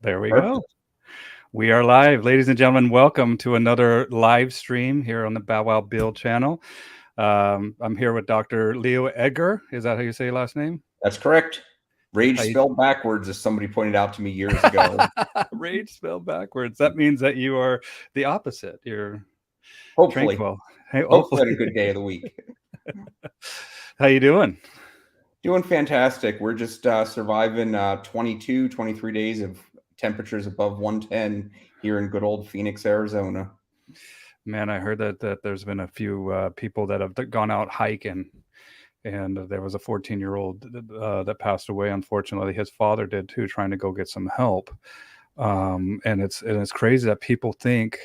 There we go. Perfect. We are live. Ladies and gentlemen, welcome to another live stream here on the Bow Wow Bill channel. I'm here with Dr. Leo Egar. Is that how you say your last name? That's correct. Rage How you... spelled backwards, as somebody pointed out to me years ago. Rage spelled backwards. That means that you are the opposite. You're Hopefully. tranquil. Hey, Hopefully hopefully. had a good day of the week. How you doing? Doing fantastic. We're just surviving 22, 23 days of temperatures above 110 here in good old Phoenix, Arizona. Man, I heard that there's been a few people that have gone out hiking, and there was a 14-year-old that passed away. Unfortunately, his father did too, trying to go get some help. And it's crazy that people think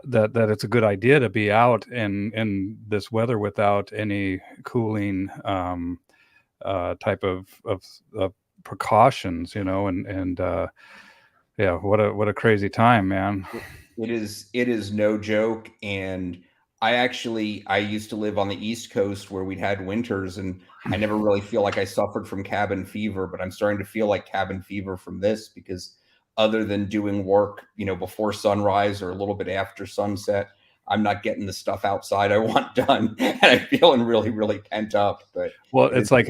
that it's a good idea to be out in this weather without any cooling type of precautions, and yeah, what a crazy time, man. It is no joke. And I used to live on the East Coast where we'd had winters, and I never really feel like I suffered from cabin fever, but I'm starting to feel like cabin fever from this because other than doing work, before sunrise or a little bit after sunset, I'm not getting the stuff outside I want done. And I'm feeling really, really pent up. But Well, it is it's like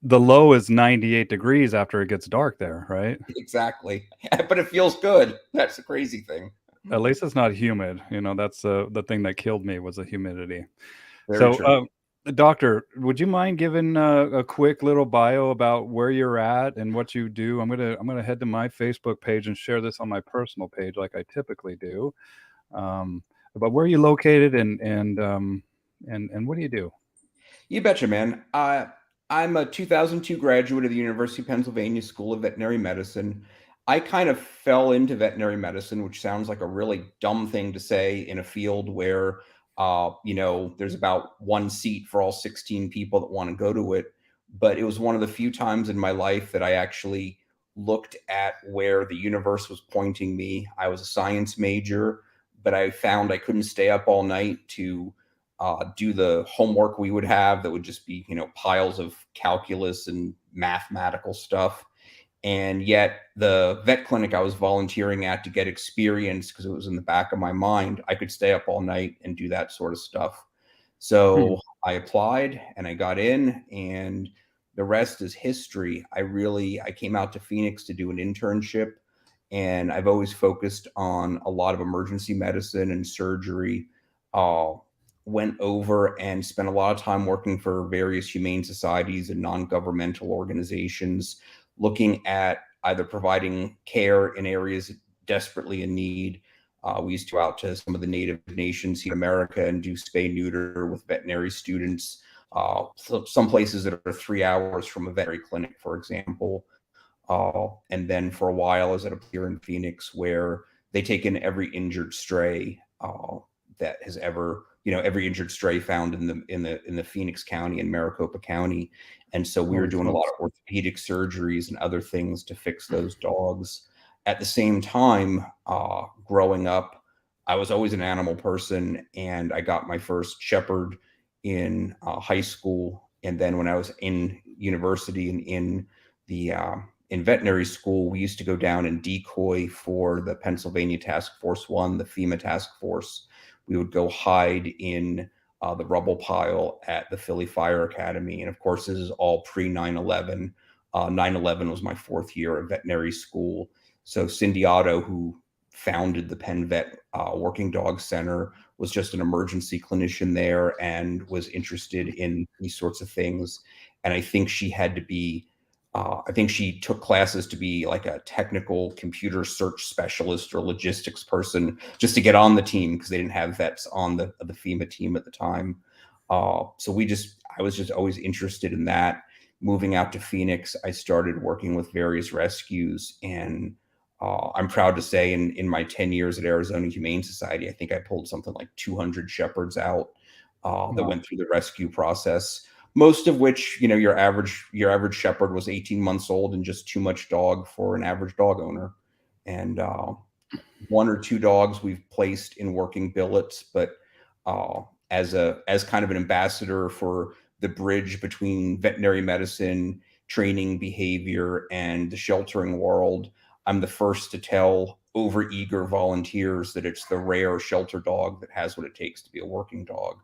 the low is 98 degrees after it gets dark there, right? exactly. But it feels good. That's the crazy thing. At least it's not humid. That's the thing that killed me was the humidity. Very So, true. doctor, would you mind giving a quick little bio about where you're at and what you do? I'm gonna head to my Facebook page and share this on my personal page like I typically do. Um, but where are you located and what do you do? You betcha, man. I'm a 2002 graduate of the University of Pennsylvania School of Veterinary Medicine. I kind of fell into veterinary medicine, which sounds like a really dumb thing to say in a field where, there's about one seat for all 16 people that want to go to it. But it was one of the few times in my life that I actually looked at where the universe was pointing me. I was a science major, but I found I couldn't stay up all night to do the homework we would have that would just be, piles of calculus and mathematical stuff. And yet, the vet clinic I was volunteering at to get experience, because it was in the back of my mind, I could stay up all night and do that sort of stuff. Hmm. So I applied and I got in, and the rest is history. I came out to Phoenix to do an internship, and I've always focused on a lot of emergency medicine and surgery. Uh, Went over and spent a lot of time working for various humane societies and non-governmental organizations, looking at either providing care in areas desperately in need. We used to go out to some of the native nations here in America and do spay neuter with veterinary students. Some places that are 3 hours from a veterinary clinic, for example. And then for a while, I was at a here in Phoenix where they take in every injured stray that has ever, every injured stray found in the Phoenix County and Maricopa County. And so we were Holy doing a lot smokes. of orthopedic surgeries and other things to fix those dogs. At the same time, growing up, I was always an animal person, and I got my first shepherd in high school. And then when I was in university and the in veterinary school, we used to go down and decoy for the Pennsylvania Task Force One, the FEMA task force. We would go hide in the rubble pile at the Philly Fire Academy. And of course, this is all pre 9/11. 9/11 was my fourth year of veterinary school. So Cindy Otto, who founded the Penn Vet Working Dog Center, was just an emergency clinician there and was interested in these sorts of things. And I think she took classes to be like a technical computer search specialist or logistics person just to get on the team because they didn't have vets on the FEMA team at the time. I was just always interested in that. Moving out to Phoenix, I started working with various rescues, and I'm proud to say in my 10 years at Arizona Humane Society, I think I pulled something like 200 shepherds out that Wow. went through the rescue process, most of which, your average shepherd was 18 months old and just too much dog for an average dog owner. And one or two dogs we've placed in working billets, but uh, as kind of an ambassador for the bridge between veterinary medicine, training behavior and the sheltering world, I'm the first to tell over eager volunteers that it's the rare shelter dog that has what it takes to be a working dog.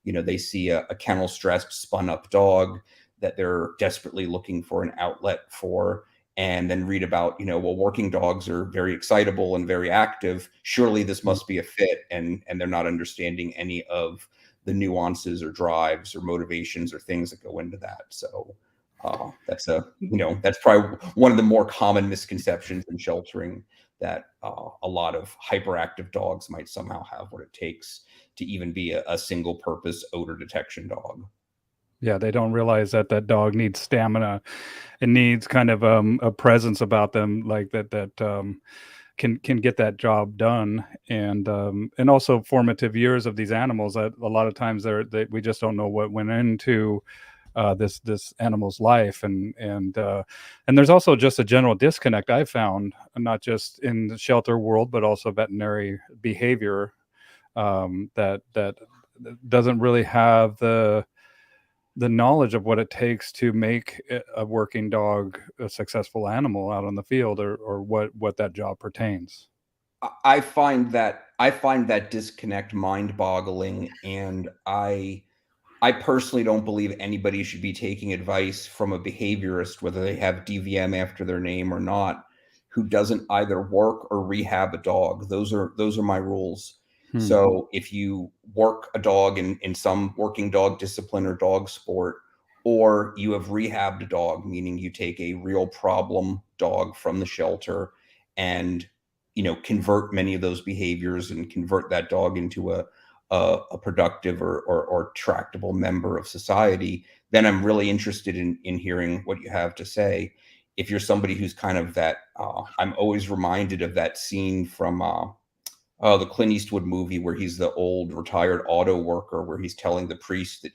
They see a kennel stressed, spun up dog that they're desperately looking for an outlet for, and then read about, well, working dogs are very excitable and very active. Surely this must be a fit, and they're not understanding any of the nuances or drives or motivations or things that go into that. So that's probably one of the more common misconceptions in sheltering, that a lot of hyperactive dogs might somehow have what it takes to even be a single purpose odor detection dog. Yeah, they don't realize that that dog needs stamina. It needs kind of a presence about them, like that can get that job done. And also formative years of these animals. That a lot of times we just don't know what went into this animal's life, and there's also just a general disconnect I found, not just in the shelter world, but also veterinary behavior, that doesn't really have the knowledge of what it takes to make a working dog a successful animal out on the field, or what that job pertains. I find that disconnect mind-boggling, and I personally don't believe anybody should be taking advice from a behaviorist, whether they have DVM after their name or not, who doesn't either work or rehab a dog. Those are my rules. Hmm. So if you work a dog in some working dog discipline or dog sport, or you have rehabbed a dog, meaning you take a real problem dog from the shelter and convert many of those behaviors and convert that dog into a productive or tractable member of society, then I'm really interested in hearing what you have to say. If you're somebody who's kind of that, I'm always reminded of that scene from the Clint Eastwood movie where he's the old retired auto worker, where he's telling the priest that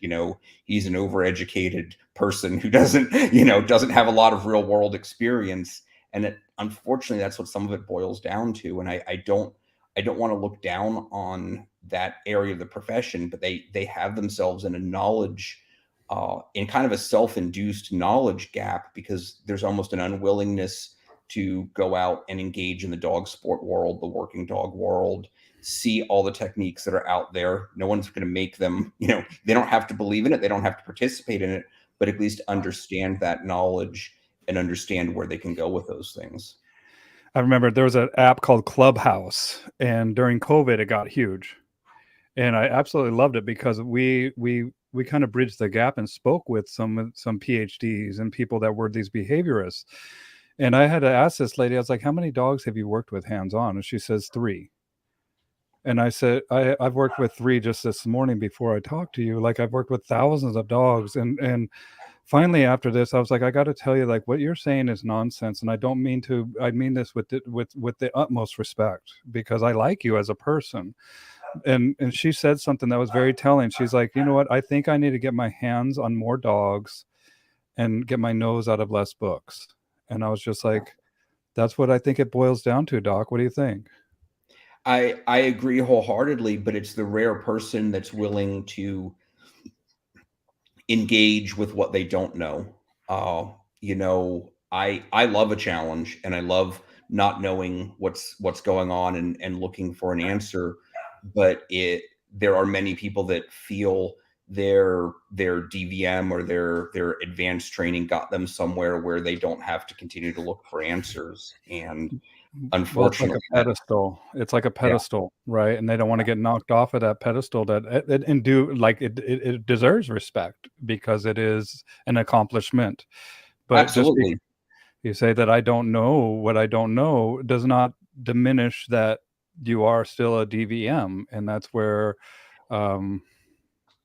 he's an overeducated person who doesn't have a lot of real world experience, and unfortunately that's what some of it boils down to. And I don't want to look down on that area of the profession, but they have themselves in a knowledge, in kind of a self-induced knowledge gap, because there's almost an unwillingness to go out and engage in the dog sport world, the working dog world, see all the techniques that are out there. No one's going to make them, they don't have to believe in it, they don't have to participate in it, but at least understand that knowledge and understand where they can go with those things. I remember there was an app called Clubhouse, and during COVID, it got huge, and I absolutely loved it because we kind of bridged the gap and spoke with some PhDs and people that were these behaviorists. And I had to ask this lady, I was like, "How many dogs have you worked with hands on?" And she says, "3." And I said, I've worked with 3 just this morning before I talked to you. Like, I've worked with thousands of dogs, and finally after this I was like, I got to tell you, like, what you're saying is nonsense, and I mean this with the utmost respect, because I like you as a person. And she said something that was very telling. She's like, "You know what? I think I need to get my hands on more dogs and get my nose out of less books." And I was just like, that's what I think it boils down to, Doc. What do you think? I agree wholeheartedly, but it's the rare person that's willing to engage with what they don't know. I love a challenge, and I love not knowing what's going on, and looking for an answer. But there are many people that feel their DVM or their advanced training got them somewhere where they don't have to continue to look for answers. And Well, it's like a unfortunately, that pedestal. It's like a yeah, pedestal, right? And they don't want to get knocked off of that pedestal, that and do like it deserves respect because it is an accomplishment. But just absolutely. you say that I don't know what I don't know does not diminish that you are still a DVM, and that's where, um,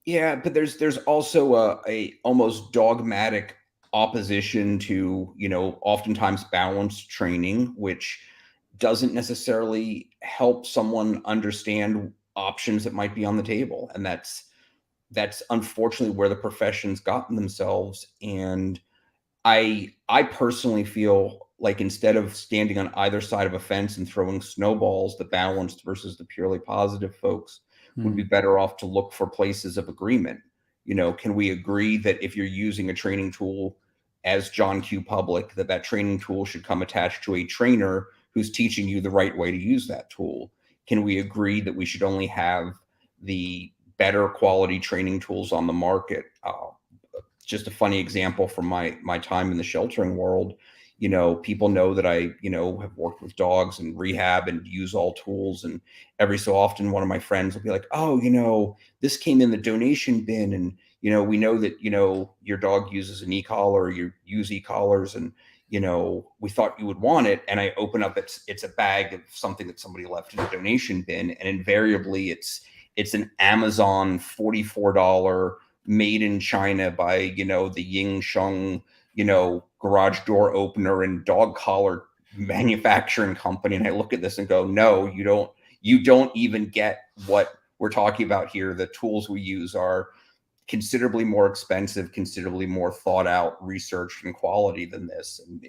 Yeah, but there's also a almost dogmatic opposition to, oftentimes balanced training, which doesn't necessarily help someone understand options that might be on the table. And that's unfortunately where the profession's gotten themselves. And I personally feel like, instead of standing on either side of a fence and throwing snowballs, the balanced versus the purely positive folks would hmm, be better off to look for places of agreement. Can we agree that if you're using a training tool as John Q. Public, that training tool should come attached to a trainer who's teaching you the right way to use that tool? Can we agree that we should only have the better quality training tools on the market? Just a funny example from my time in the sheltering world. People know that I, have worked with dogs and rehab and use all tools. And every so often, one of my friends will be like, "Oh, this came in the donation bin, and we know that your dog uses an e-collar, or you use e-collars, and we thought you would want it." And I open up, it's a bag of something that somebody left in a donation bin, and invariably it's an Amazon $44 made in China by the Ying Sheng garage door opener and dog collar manufacturing company. And I look at this and go, no, you don't even get what we're talking about here. The tools we use are considerably more expensive, considerably more thought out, researched, and quality than this. And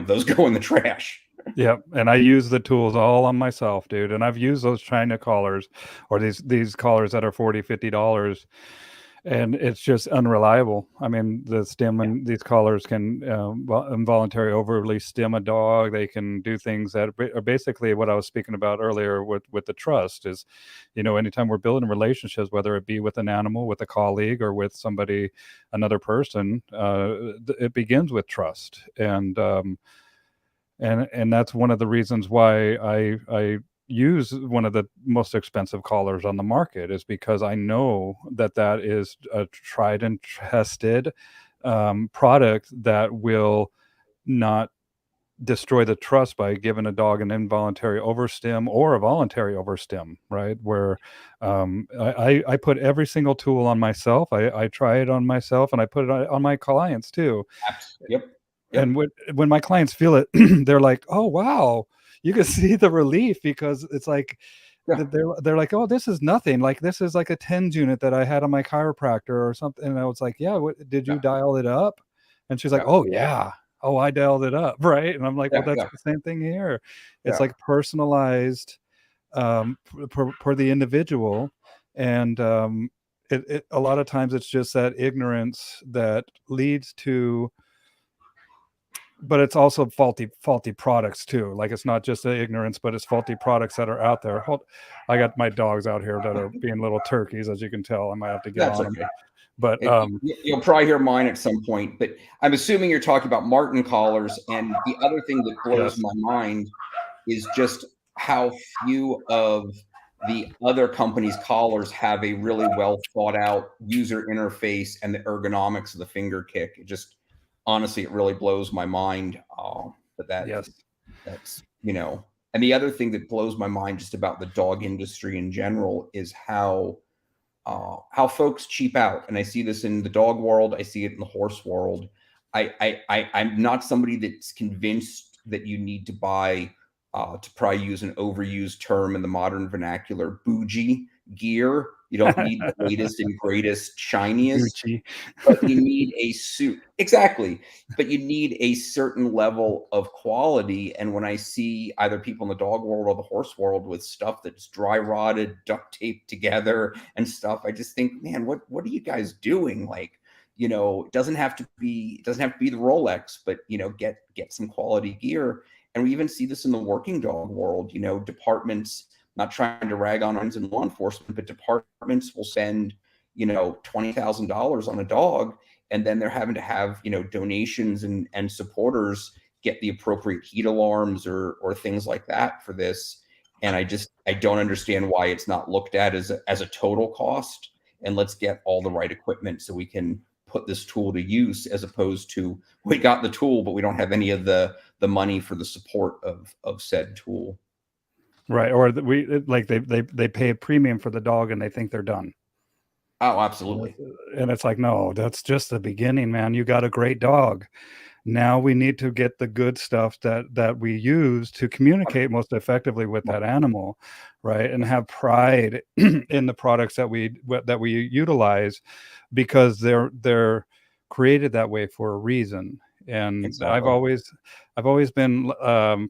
those go in the trash. Yep, and I use the tools all on myself, dude. And I've used those China collars, or these collars that are $40-$50, and it's just unreliable. I mean, the stem and these collars can involuntary overly stim a dog. They can do things that are basically what I was speaking about earlier with the trust is, anytime we're building relationships, whether it be with an animal, with a colleague, or with somebody, another person, it begins with trust. And that's one of the reasons why I use one of the most expensive collars on the market, is because I know that is a tried and tested product that will not destroy the trust by giving a dog an involuntary overstim or a voluntary overstim, right? Where I put every single tool on myself. I try it on myself, and I put it on my clients too. Yep. And when my clients feel it, they're like, "Oh, wow." You can see the relief, because it's like, they're like, "Oh, this is nothing. Like, this is like a TENS unit that I had on my chiropractor or something." And I was like, "Yeah, did you dial it up?" And she's like, "Oh, yeah. Oh, I dialed it up." Right. And I'm like, "Well, that's the same thing here." It's like personalized per the individual. And a lot of times it's just that ignorance that leads to, but it's also faulty products too. Like, it's not just the ignorance, but it's faulty products that are out there. I got my dogs out here that are being little turkeys, as you can tell. I might have to get on them. But you'll probably hear mine at some point. But I'm assuming you're talking about Martin collars. And the other thing that blows my mind is just how few of the other companies' collars have a really well thought out user interface and the ergonomics of the finger kick. It just, honestly, it really blows my mind. But that's, and the other thing that blows my mind just about the dog industry in general is how folks cheap out. And I see this in the dog world. I see it in the horse world. I'm not somebody that's convinced that you need to buy, to probably use an overused term in the modern vernacular, bougie gear. You don't need the latest and greatest, shiniest, but you need a suit. Exactly. But you need a certain level of quality. And when I see either people in the dog world or the horse world with stuff that's dry rotted, duct taped together and stuff, I just think, man, what are you guys doing? Like, it doesn't have to be the Rolex, but get some quality gear. And we even see this in the working dog world. Departments, not trying to rag on in law enforcement, but departments will spend, $20,000 on a dog, and then they're having to have, donations and supporters get the appropriate heat alarms or things like that for this. And I don't understand why it's not looked at as a total cost. And let's get all the right equipment so we can put this tool to use, as opposed to, we got the tool, but we don't have any of the money for the support of said tool. Right. Or they pay a premium for the dog and they think they're done. Oh, absolutely. And it's like, no, that's just the beginning, man. You got a great dog. Now we need to get the good stuff that we use to communicate most effectively with that animal, right? And have pride in the products that we utilize, because they're created that way for a reason. And Exactly. I've always been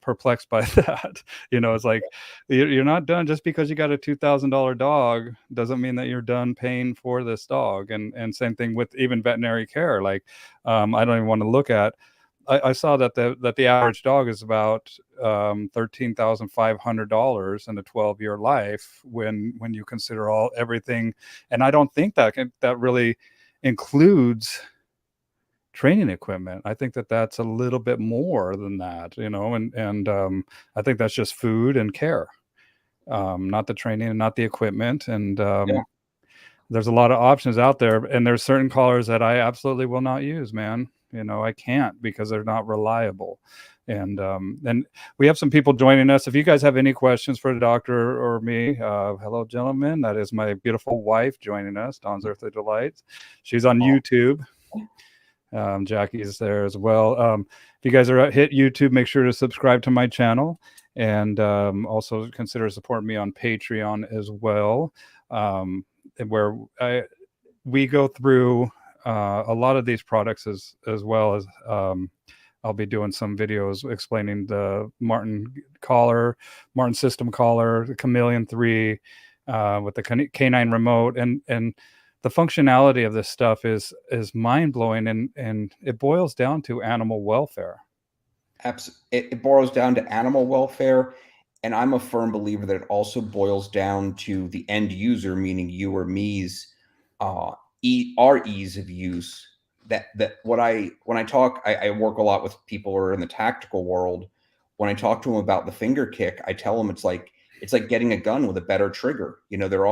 perplexed by that. It's like you're not done just because you got a $2,000 dog doesn't mean that you're done paying for this dog. And same thing with even veterinary care. Like I don't even want to look at. I saw that the average dog is about $13,500 in a 12-year life when you consider everything. And I don't think that really includes training equipment. I think that that's a little bit more than that, and I think that's just food and care, not the training and not the equipment. And Yeah. there's a lot of options out there, and there's certain collars that I absolutely will not use, man. I can't because they're not reliable. And we have some people joining us. If you guys have any questions for the doctor or me, hello, gentlemen. That is my beautiful wife joining us, Dawn's Earthly Delights. She's on Oh, YouTube. Jackie's there as well. If you guys are hit YouTube, make sure to subscribe to my channel, and also consider supporting me on Patreon as well, where we go through a lot of these products as well as I'll be doing some videos explaining the Martin system collar, the Chameleon 3 with the canine remote, and the functionality of this stuff is mind-blowing, and it boils down to animal welfare. It boils down to animal welfare, and I'm a firm believer that it also boils down to the end user, meaning you or me's our ease of use. That when I talk, I work a lot with people who are in the tactical world. When I talk to them about the finger kick, I tell them it's like getting a gun with a better trigger. They're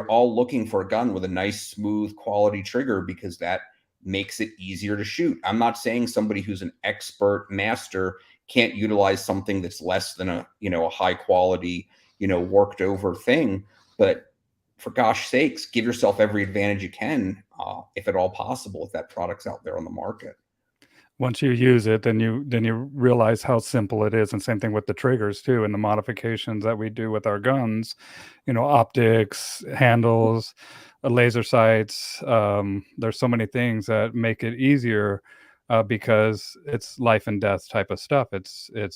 all looking for a gun with a nice, smooth, quality trigger because that makes it easier to shoot. I'm not saying somebody who's an expert master can't utilize something that's less than a high quality, worked over thing, but for gosh sakes, give yourself every advantage you can, if at all possible, if that product's out there on the market. Once you use it, then you realize how simple it is. And same thing with the triggers too, and the modifications that we do with our guns, optics, handles, laser sights. There's so many things that make it easier, because it's life and death type of stuff. It's Yeah.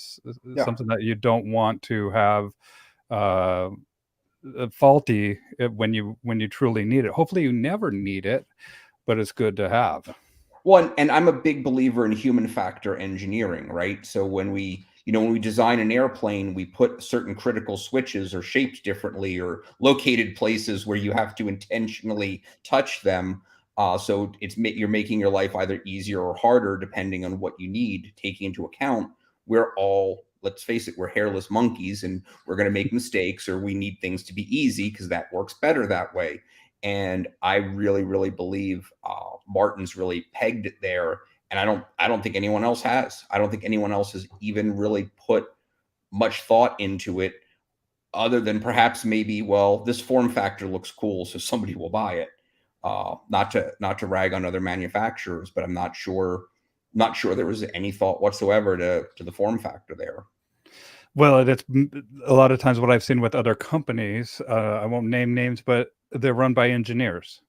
something that you don't want to have uh, faulty when you truly need it. Hopefully, you never need it, but it's good to have. Well, and I'm a big believer in human factor engineering, right? So when we design an airplane, we put certain critical switches or shaped differently or located places where you have to intentionally touch them. So you're making your life either easier or harder depending on what you need, taking into account let's face it, we're hairless monkeys and we're going to make mistakes, or we need things to be easy because that works better that way. And I really, really believe Martin's really pegged it there, and I don't think anyone else has. I don't think anyone else has even really put much thought into it, other than perhaps maybe, well, this form factor looks cool, so somebody will buy it. Not to rag on other manufacturers, but I'm not sure there was any thought whatsoever to the form factor there. Well, it's a lot of times what I've seen with other companies. I won't name names, but they're run by engineers,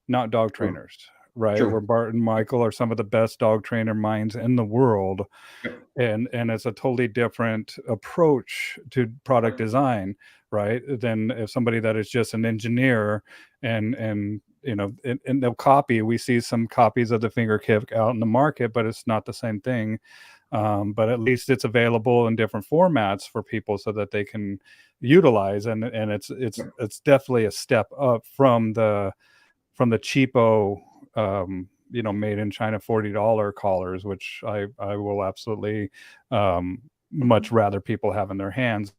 not dog True. trainers, right? Where True. Bart and Michael are some of the best dog trainer minds in the world, Yep. and it's a totally different approach to product Yep. design, right? Than if somebody that is just an engineer, and they'll copy. We see some copies of the finger kick out in the market, but it's not the same thing. But at least it's available in different formats for people so that they can utilize, and Yep. it's definitely a step up from the cheapo, made in China $40 collars, which I will absolutely much rather people have in their hands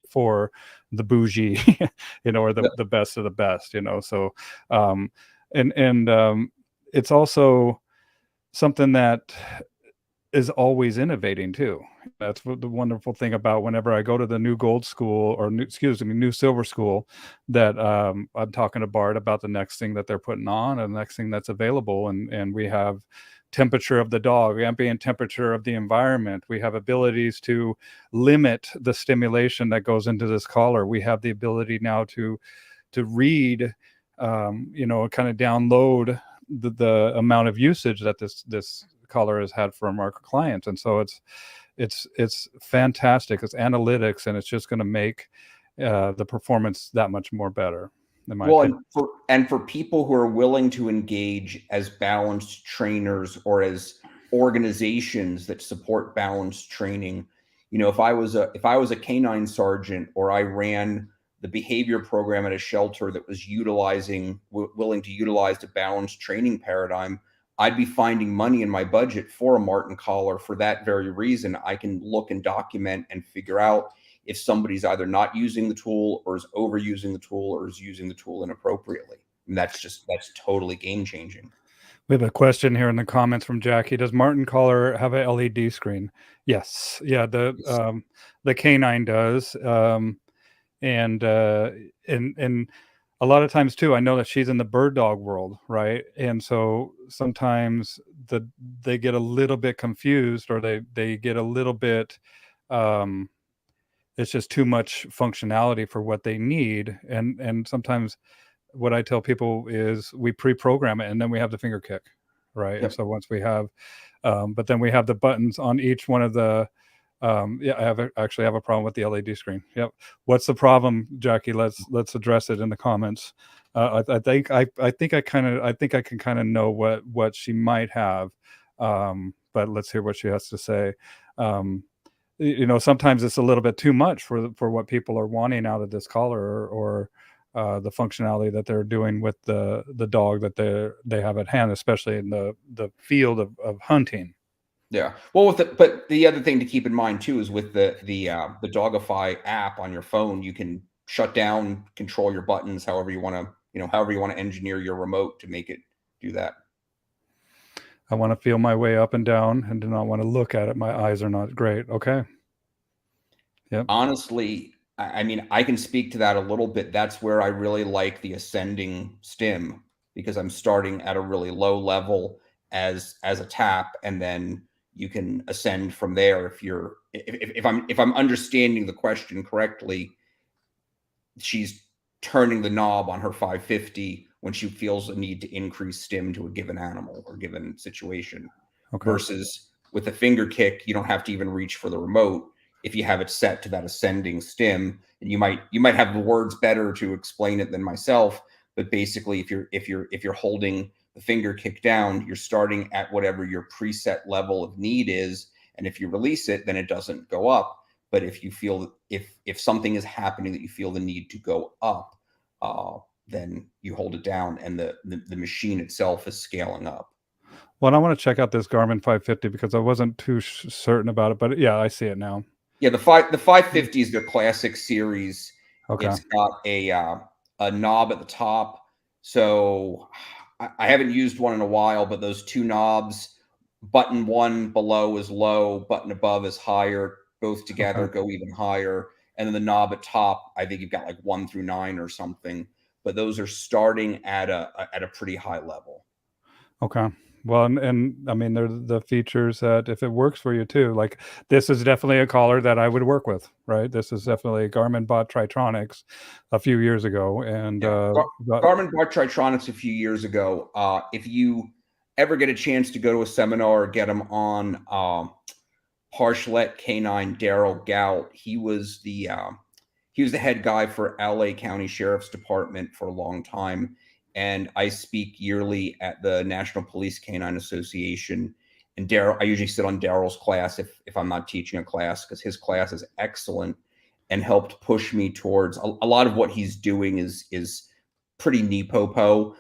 for the bougie, or Yep. the best of the best. So um, and it's also something that is always innovating too. That's what the wonderful thing about whenever I go to the new gold school, or new silver school, that I'm talking to Bart about the next thing that they're putting on and the next thing that's available. And we have temperature of the dog, ambient temperature of the environment. We have abilities to limit the stimulation that goes into this collar. We have the ability now to read, kind of download the amount of usage that this collar has had from our clients. And so it's fantastic. It's analytics, and it's just going to make the performance that much more better, in my Well, opinion. and for people who are willing to engage as balanced trainers or as organizations that support balanced training, if I was a canine sergeant, or I ran the behavior program at a shelter that was willing to utilize a balanced training paradigm, I'd be finding money in my budget for a Martin collar for that very reason. I can look and document and figure out if somebody's either not using the tool, or is overusing the tool, or is using the tool inappropriately. And that's totally game changing. We have a question here in the comments from Jackie. Does Martin collar have a LED screen? Yes. Yeah, the canine does. And a lot of times too, I know that she's in the bird dog world, right? And so sometimes they get a little bit confused, or they get a little bit it's just too much functionality for what they need. And sometimes what I tell people is we pre-program it, and then we have the finger kick, right? And Yep. so once we have but then we have the buttons on each one of the yeah, actually have a problem with the LED screen. Yep. What's the problem, Jackie? Let's address it in the comments. I think I can kind of know what she might have, but let's hear what she has to say. Sometimes it's a little bit too much for what people are wanting out of this collar, or the functionality that they're doing with the dog that they have at hand, especially in the field of hunting. Yeah. Well, but the other thing to keep in mind too is with the Dogify app on your phone, you can shut down, control your buttons however you want to, however you want to engineer your remote to make it do that. I want to feel my way up and down and do not want to look at it. My eyes are not great. Okay. Yep. Honestly, I mean, I can speak to that a little bit. That's where I really like the ascending stim, because I'm starting at a really low level as a tap, and then you can ascend from there. If I'm understanding the question correctly, she's turning the knob on her 550 when she feels a need to increase stim to a given animal or given situation. Okay. Versus with a finger kick, you don't have to even reach for the remote if you have it set to that ascending stim. And you might have the words better to explain it than myself, but basically if you're holding the finger kick down, you're starting at whatever your preset level of need is, and if you release it, then it doesn't go up. But if you feel if something is happening that you feel the need to go up, then you hold it down, and the machine itself is scaling up. Well, I want to check out this Garmin 550 because I wasn't too certain about it, but yeah, I see it now. Yeah, the 550 is their classic series. Okay. It's got a knob at the top. So I haven't used one in a while, but those two knobs, button one below is low, button above is higher. Both together Okay. go even higher. And then the knob at top, I think you've got like 1 through 9 or something. But those are starting at a pretty high level. Okay. Well, and I mean, they're the features that if it works for you too, like this is definitely a collar that I would work with, right? This is definitely Garmin bought Tritronics a few years ago, and Yeah, Garmin bought Tritronics a few years ago. If you ever get a chance to go to a seminar or get them on Parshlet Canine Daryl Gout, he was the head guy for LA County Sheriff's Department for a long time. And I speak yearly at the National Police Canine Association. And I usually sit on Daryl's class if I'm not teaching a class, because his class is excellent and helped push me towards a lot of what he's doing is pretty nepopo.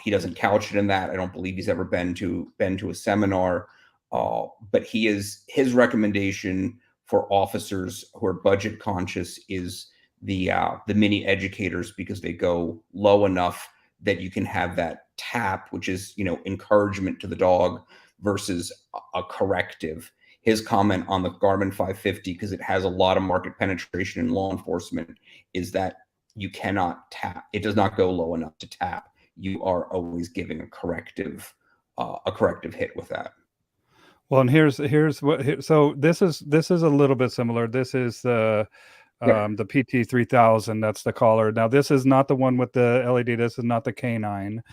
He doesn't couch it in that. I don't believe he's ever been to a seminar. But his recommendation for officers who are budget conscious is the mini educators, because they go low enough that you can have that tap, which is, encouragement to the dog versus a corrective. His comment on the Garmin 550, because it has a lot of market penetration in law enforcement, is that you cannot tap. It does not go low enough to tap. You are always giving a corrective hit with that. well, and here's what. So this is a little bit similar. This is the PT 3000. That's the collar. Now this is not the one with the LED. This is not the canine,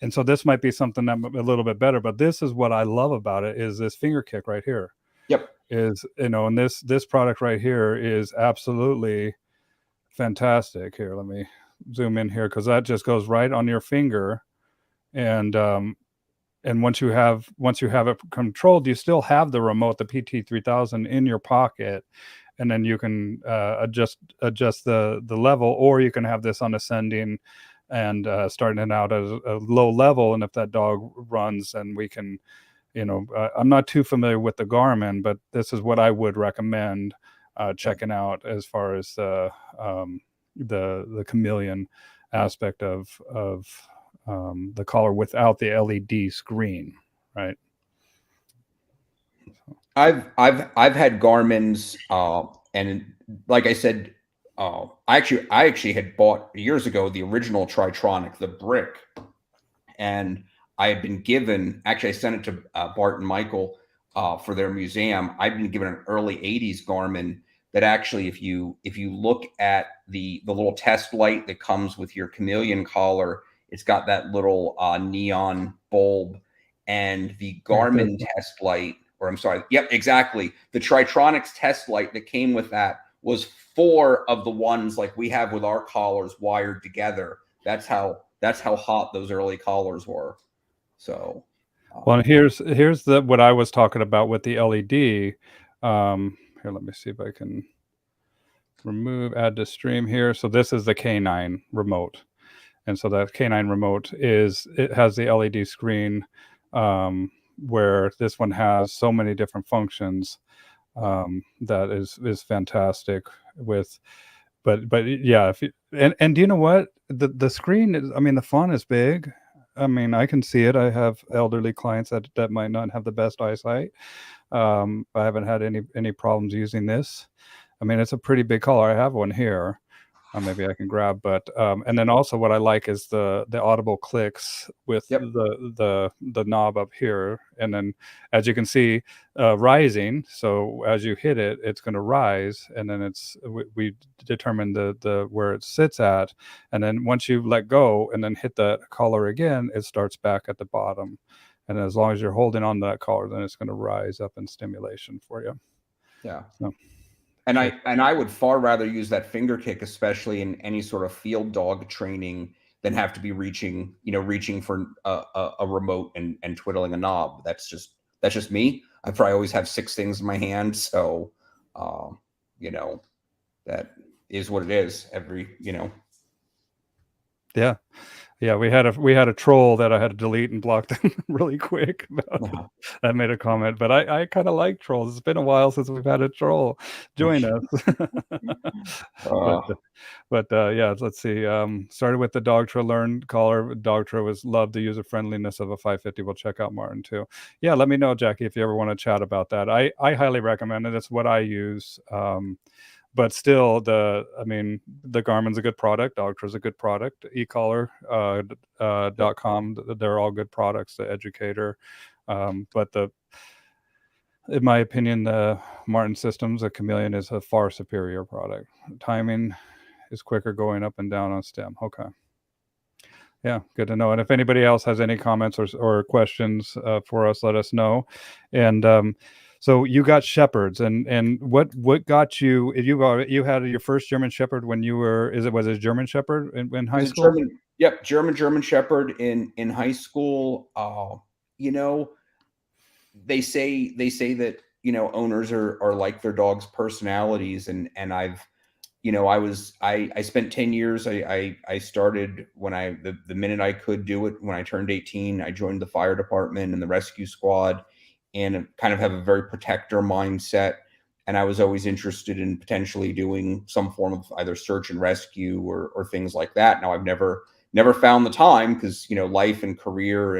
And so this might be something that a little bit better, but this is what I love about it is this finger kick right here Yep. is, and this product right here is absolutely fantastic. Here, let me zoom in here, because that just goes right on your finger. And once you have it controlled, you still have the remote, the PT3000 in your pocket, and then you can adjust the level, or you can have this on ascending and starting it out at a low level. And if that dog runs, then we can, I'm not too familiar with the Garmin, but this is what I would recommend checking out as far as the chameleon aspect of the collar without the LED screen, right? I've had Garmin's, and like I said, I actually had bought years ago the original Tritronic, the brick, and I had been given. Actually, I sent it to Bart and Michael for their museum. I'd been given an early '80s Garmin that actually, if you look at the little test light that comes with your chameleon collar, it's got that little neon bulb, and the Garmin test light. Or I'm sorry, yep, exactly. The Tritronics test light that came with that was 4 of the ones like we have with our collars wired together. That's how hot those early collars were. So, well, here's what I was talking about with the LED. Here, let me see if I can add to stream here. So this is the canine remote, and so that canine remote it has the LED screen, where this one has so many different functions. That is fantastic with, but yeah, and do you know what, the screen is, I mean, the font is big. I mean, I can see it. I have elderly clients that might not have the best eyesight. I haven't had any problems using this. I mean, it's a pretty big collar. I have one here. Maybe I can grab, but and then also what I like is the audible clicks with yep. the knob up here, and then as you can see, rising. So as you hit it, it's going to rise, and then we determine the where it sits at, and then once you let go and then hit the collar again, it starts back at the bottom, and as long as you're holding on to that collar, then it's going to rise up in stimulation for you. Yeah. So. And I would far rather use that finger kick, especially in any sort of field dog training, than have to be reaching for a remote and twiddling a knob. That's just me. I probably always have 6 things in my hand, so that is what it is. Yeah. Yeah, we had a troll that I had to delete and block them really quick. That made a comment, but I kind of like trolls. It's been a while since we've had a troll join us. But yeah, let's see. Started with the Dogtra Learn collar. Dogtra was loved the user friendliness of a 550. We'll check out Martin too. Yeah, let me know, Jackie, if you ever want to chat about that. I highly recommend it. It's what I use. But still, the Garmin's a good product. Dogtra's a good product. ecollar.com, they're all good products. The Educator, but in my opinion, the Martin Systems, the Chameleon, is a far superior product. Timing is quicker going up and down on stem. Okay. Yeah, good to know. And if anybody else has any comments or questions for us, let us know. And so you got Shepherds, and what got you? You had your first German Shepherd when you were? Was it German Shepherd in high school? German Shepherd in high school. They say that owners are like their dogs' personalities, and I've I spent 10 years. I started when the minute I could do it. When I turned 18, I joined the fire department and the rescue squad, and kind of have a very protector mindset. And I was always interested in potentially doing some form of either search and rescue or things like that. Now I've never found the time, because life and career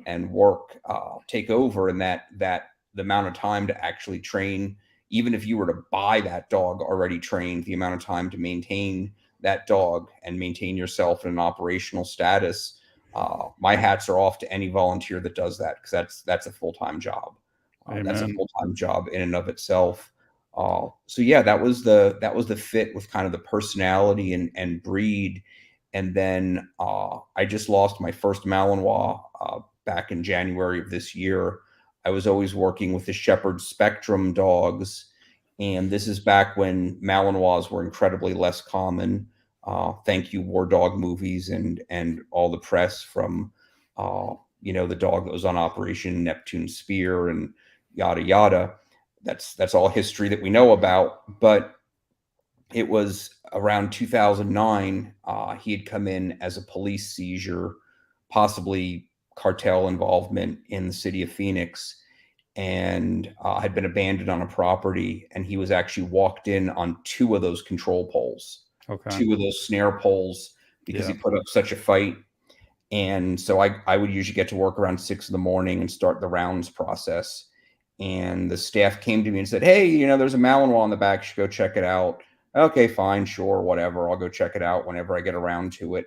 and work take over, and that the amount of time to actually train, even if you were to buy that dog already trained, the amount of time to maintain that dog and maintain yourself in an operational status, my hats are off to any volunteer that does that, because that's a full-time job. That's a full-time job in and of itself. So yeah, that was the fit with kind of the personality and breed. And then I just lost my first Malinois back in January of this year. I was always working with the Shepherd Spectrum dogs, and this is back when Malinois were incredibly less common. Thank you, war dog movies and all the press from the dog that was on Operation Neptune Spear and yada yada. That's all history that we know about. But it was around 2009. He had come in as a police seizure, possibly cartel involvement in the city of Phoenix, and had been abandoned on a property. And he was actually walked in on two of those control poles, Okay. two of those snare poles, because he Yeah. put up such a fight. And so I would usually get to work around 6 in the morning and start the rounds process. And the staff came to me and said, "Hey, there's a Malinois in the back. You should go check it out." Okay, fine, sure, whatever. I'll go check it out whenever I get around to it.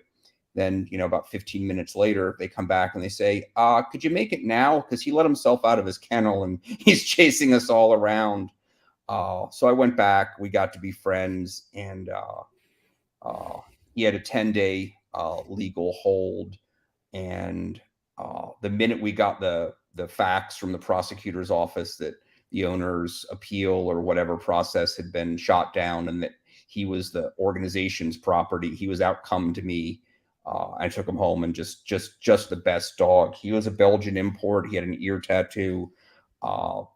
Then, about 15 minutes later, they come back and they say, could you make it now? Because he let himself out of his kennel and he's chasing us all around. So I went back. We got to be friends, and he had a 10-day legal hold. And the minute we got the facts from the prosecutor's office that the owner's appeal or whatever process had been shot down and that he was the organization's property, he was outcome to me. I took him home, and just the best dog. He was a Belgian import. He had an ear tattoo.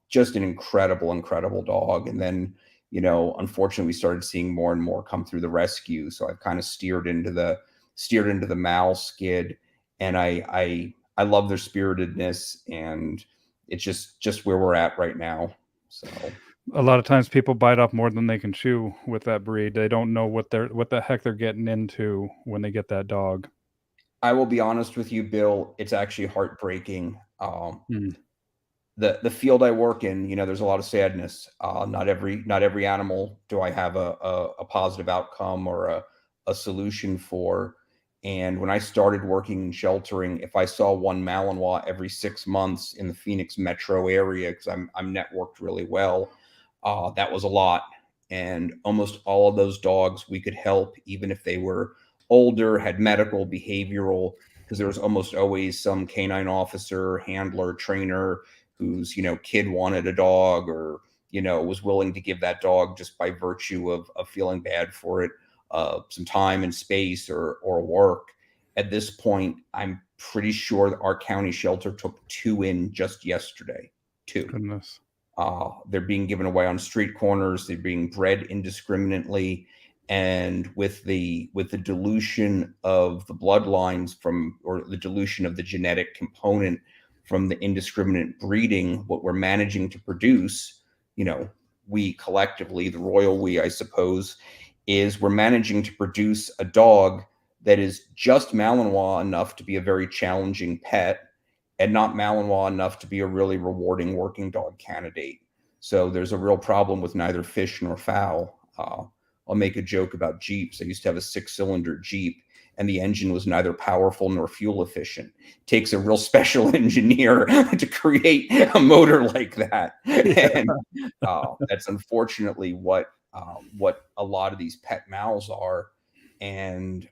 Just an incredible dog. And then, unfortunately, we started seeing more and more come through the rescue. So I've kind of steered into the Mal skid, and I love their spiritedness, and it's just where we're at right now. So A lot of times people bite off more than they can chew with that breed. They don't know what the heck they're getting into when they get that dog. I will be honest with you, Bill. It's actually heartbreaking. Mm. The field I work in, there's a lot of sadness. Not every animal do I have a positive outcome or a solution for. And when I started working in sheltering, if I saw one Malinois every 6 months in the Phoenix metro area, because I'm networked really well, that was a lot. And almost all of those dogs we could help, even if they were older, had medical, behavioral, because there was almost always some canine officer, handler, trainer whose kid wanted a dog, or was willing to give that dog, just by virtue of feeling bad for it, some time and space or work. At this point, I'm pretty sure that our county shelter took two in just yesterday. Two. Goodness. They're being given away on street corners. They're being bred indiscriminately. And with the dilution of the bloodlines or the dilution of the genetic component from the indiscriminate breeding, what we're managing to produce, we collectively, the royal we, I suppose, is we're managing to produce a dog that is just Malinois enough to be a very challenging pet, and not Malinois enough to be a really rewarding working dog candidate. So there's a real problem with neither fish nor fowl. I'll make a joke about Jeeps. I used to have a 6-cylinder Jeep, and the engine was neither powerful nor fuel efficient. It takes a real special engineer to create a motor like that. And that's unfortunately what a lot of these pet mals are. And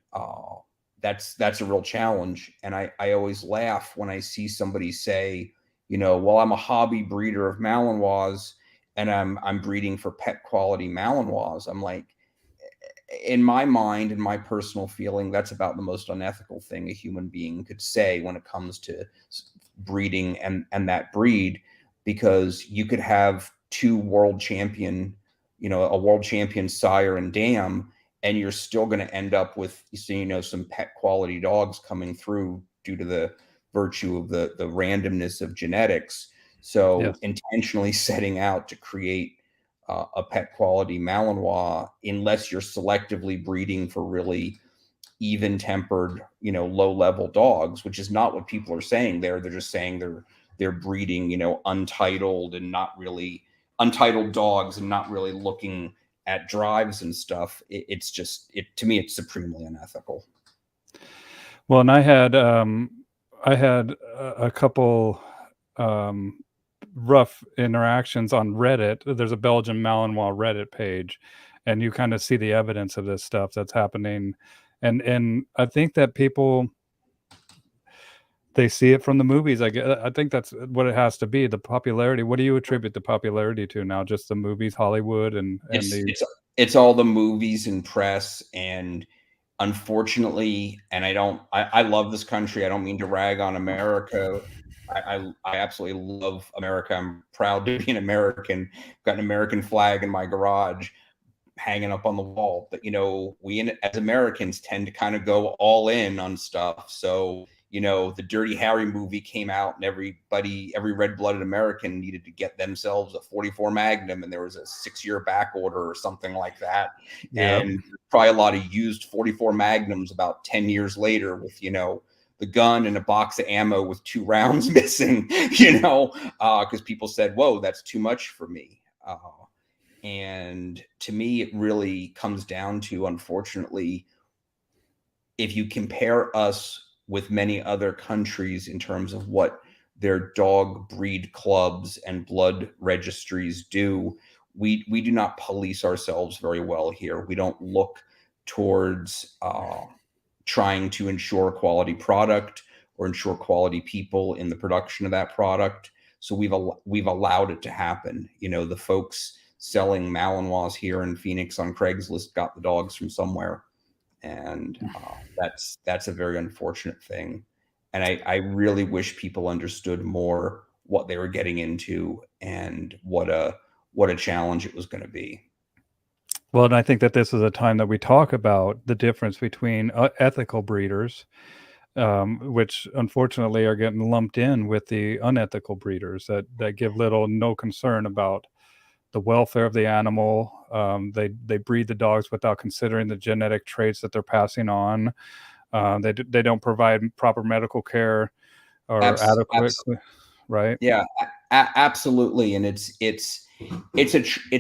that's a real challenge. And I always laugh when I see somebody say, well, I'm a hobby breeder of Malinois, and I'm breeding for pet quality Malinois. I'm like, in my mind, in my personal feeling, that's about the most unethical thing a human being could say when it comes to breeding and that breed, because you could have two world champion, a world champion sire and dam, and you're still going to end up with, some pet quality dogs coming through due to the virtue of the randomness of genetics. So Yes. intentionally setting out to create a pet quality Malinois, unless you're selectively breeding for really even tempered, low level dogs, which is not what people are saying there. They're just saying they're breeding, untitled dogs and not really looking at drives and stuff. It's just, to me, it's supremely unethical. Well, and I had a couple rough interactions on Reddit. There's a Belgian Malinois Reddit page, and you kind of see the evidence of this stuff that's happening And I think that people, they see it from the movies. I think that's what it has to be, the popularity. What do you attribute the popularity to now? Just the movies, Hollywood, and It's the it's it's all the movies and press, and unfortunately, and I love this country. I don't mean to rag on America. I absolutely love America. I'm proud to be an American. Got an American flag in my garage hanging up on the wall. But we as Americans tend to kind of go all in on stuff. So the Dirty Harry movie came out, and every red-blooded American needed to get themselves a 44 Magnum, and there was a 6-year back order or something like that. yeah. And probably a lot of used 44 Magnums about 10 years later with the gun and a box of ammo with 2 rounds missing, because people said, "Whoa, that's too much for me." And to me, it really comes down to, unfortunately, if you compare us with many other countries in terms of what their dog breed clubs and blood registries do, we do not police ourselves very well here. We don't look towards trying to ensure quality product or ensure quality people in the production of that product. So we've allowed it to happen. The folks selling Malinois here in Phoenix on Craigslist got the dogs from somewhere, and that's a very unfortunate thing. And I really wish people understood more what they were getting into and what a challenge it was going to be. Well, and I think that this is a time that we talk about the difference between ethical breeders, which unfortunately are getting lumped in with the unethical breeders that give little no concern about the welfare of the animal. They breed the dogs without considering the genetic traits that they're passing on. They don't provide proper medical care or Abs- adequate, abs- right? yeah, absolutely. And it's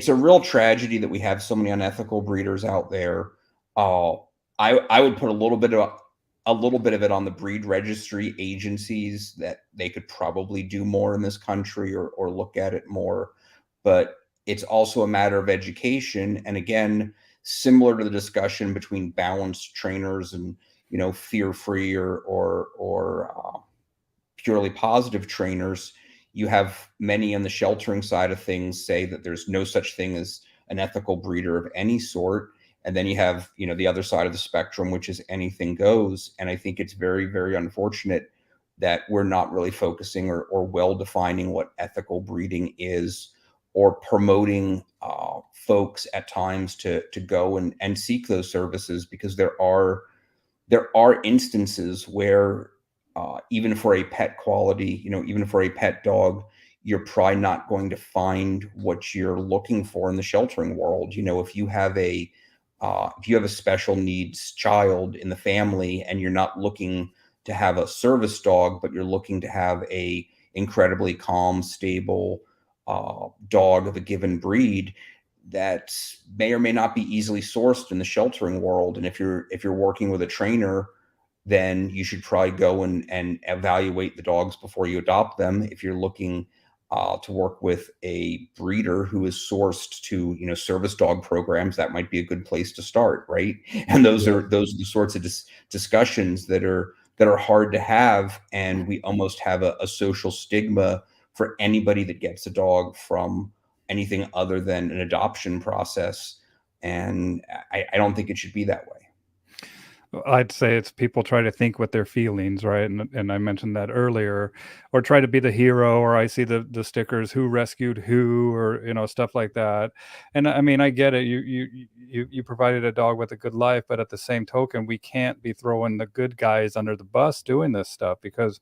a real tragedy that we have so many unethical breeders out there. Uh, I would put a little bit of it on the breed registry agencies, that they could probably do more in this country, or look at it more. But it's also a matter of education. And again, similar to the discussion between balanced trainers and fear-free or purely positive trainers, you have many on the sheltering side of things say that there's no such thing as an ethical breeder of any sort. And then you have, the other side of the spectrum, which is anything goes. And I think it's very, very unfortunate that we're not really focusing or well defining what ethical breeding is, or promoting folks at times to go and seek those services, because there are instances where even for a pet quality, even for a pet dog, you're probably not going to find what you're looking for in the sheltering world. If you have a special needs child in the family, and you're not looking to have a service dog, but you're looking to have a incredibly calm, stable dog of a given breed, that may or may not be easily sourced in the sheltering world. And if you're working with a trainer, then you should probably go and evaluate the dogs before you adopt them. If you're looking to work with a breeder who is sourced to service dog programs, that might be a good place to start, right? And those Yeah. are those are the sorts of discussions that are hard to have. And we almost have a social stigma for anybody that gets a dog from anything other than an adoption process. And I don't think it should be that way. I'd say it's people try to think with their feelings, right? And I mentioned that earlier, or try to be the hero, or I see the stickers, who rescued who, or stuff like that. And I mean, I get it. You provided a dog with a good life, but at the same token, we can't be throwing the good guys under the bus doing this stuff, because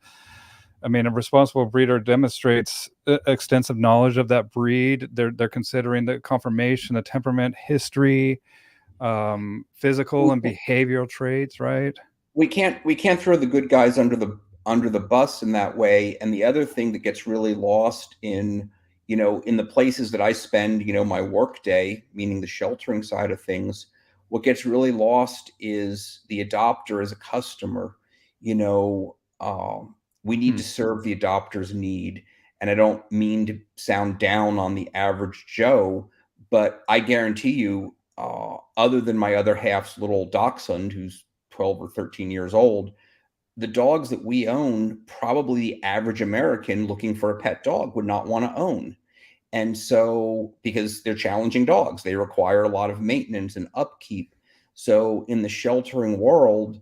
I mean, a responsible breeder demonstrates extensive knowledge of that breed. They're considering the conformation, the temperament, history, physical and behavioral traits, right? We can't throw the good guys under the bus in that way. And the other thing that gets really lost in the places that I spend my work day, meaning the sheltering side of things, what gets really lost is the adopter as a customer. We need Hmm. to serve the adopter's need. And I don't mean to sound down on the average Joe, but I guarantee you, other than my other half's little dachshund who's 12 or 13 years old. The dogs that we own, probably the average American looking for a pet dog would not want to own. And so, because they're challenging dogs, they require a lot of maintenance and upkeep. So, in the sheltering world,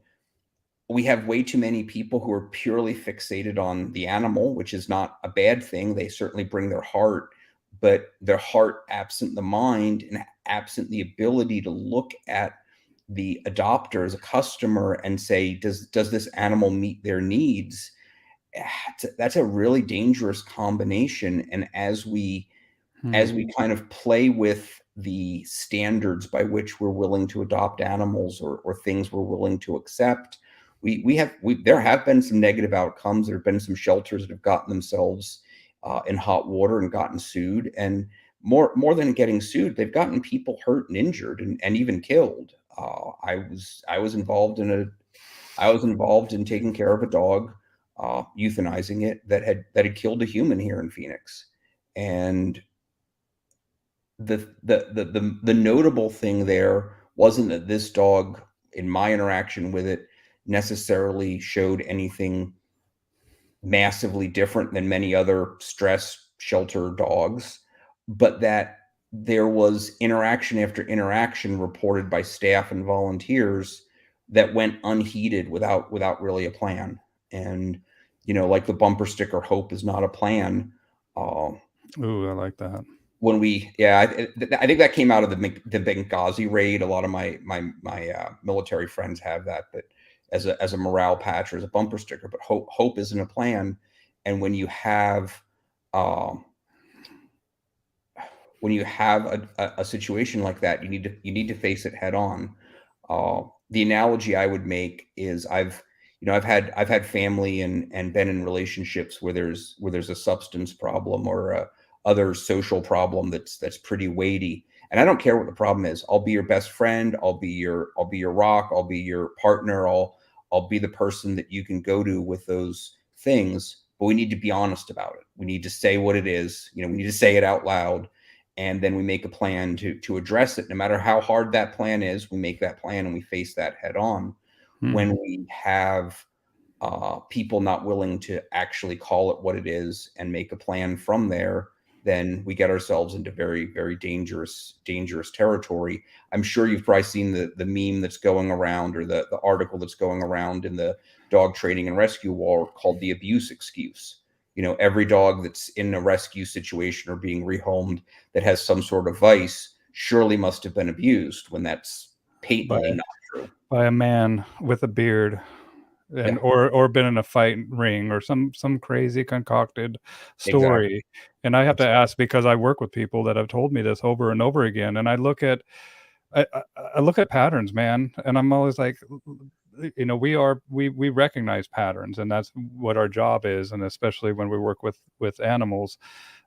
we have way too many people who are purely fixated on the animal, which is not a bad thing. They certainly bring their heart, but their heart absent the mind and absent the ability to look at the adopter as a customer and say, does this animal meet their needs? That's a really dangerous combination. And as we kind of play with the standards by which we're willing to adopt animals, or things we're willing to accept, there have been some negative outcomes. There have been some shelters that have gotten themselves in hot water and gotten sued. And more than getting sued, they've gotten people hurt and injured, and even killed. I was involved in taking care of a dog, euthanizing it, that had killed a human here in Phoenix. And the notable thing there wasn't that this dog, in my interaction with it, necessarily showed anything massively different than many other stress shelter dogs, but that there was interaction after interaction reported by staff and volunteers that went unheeded without really a plan. And like the bumper sticker, "Hope is not a plan." Ooh, I like that. When I think that came out of the Benghazi raid. A lot of my military friends have that, but as a morale patch or as a bumper sticker. But hope isn't a plan. And when you have a situation like that, you need to face it head on. The analogy I would make is I've had family and been in relationships where there's a substance problem or a other social problem that's pretty weighty. And I don't care what the problem is. I'll be your best friend. I'll be your rock. I'll be your partner. I'll be the person that you can go to with those things. But we need to be honest about it. We need to say what it is. We need to say it out loud, and then we make a plan to address it. No matter how hard that plan is, we make that plan and we face that head on. When we have people not willing to actually call it what it is and make a plan from there, then we get ourselves into very, very dangerous territory. I'm sure you've probably seen the meme that's going around, or the article that's going around in the dog training and rescue world, called the abuse excuse. Every dog that's in a rescue situation or being rehomed that has some sort of vice surely must have been abused, when that's patently not true. By a man with a beard. And Yeah. or been in a fight ring, or some crazy concocted story. Exactly. And I have to ask, because I work with people that have told me this over and over again, and I look at patterns, man, and I'm always like, we recognize patterns, and that's what our job is. And especially when we work with animals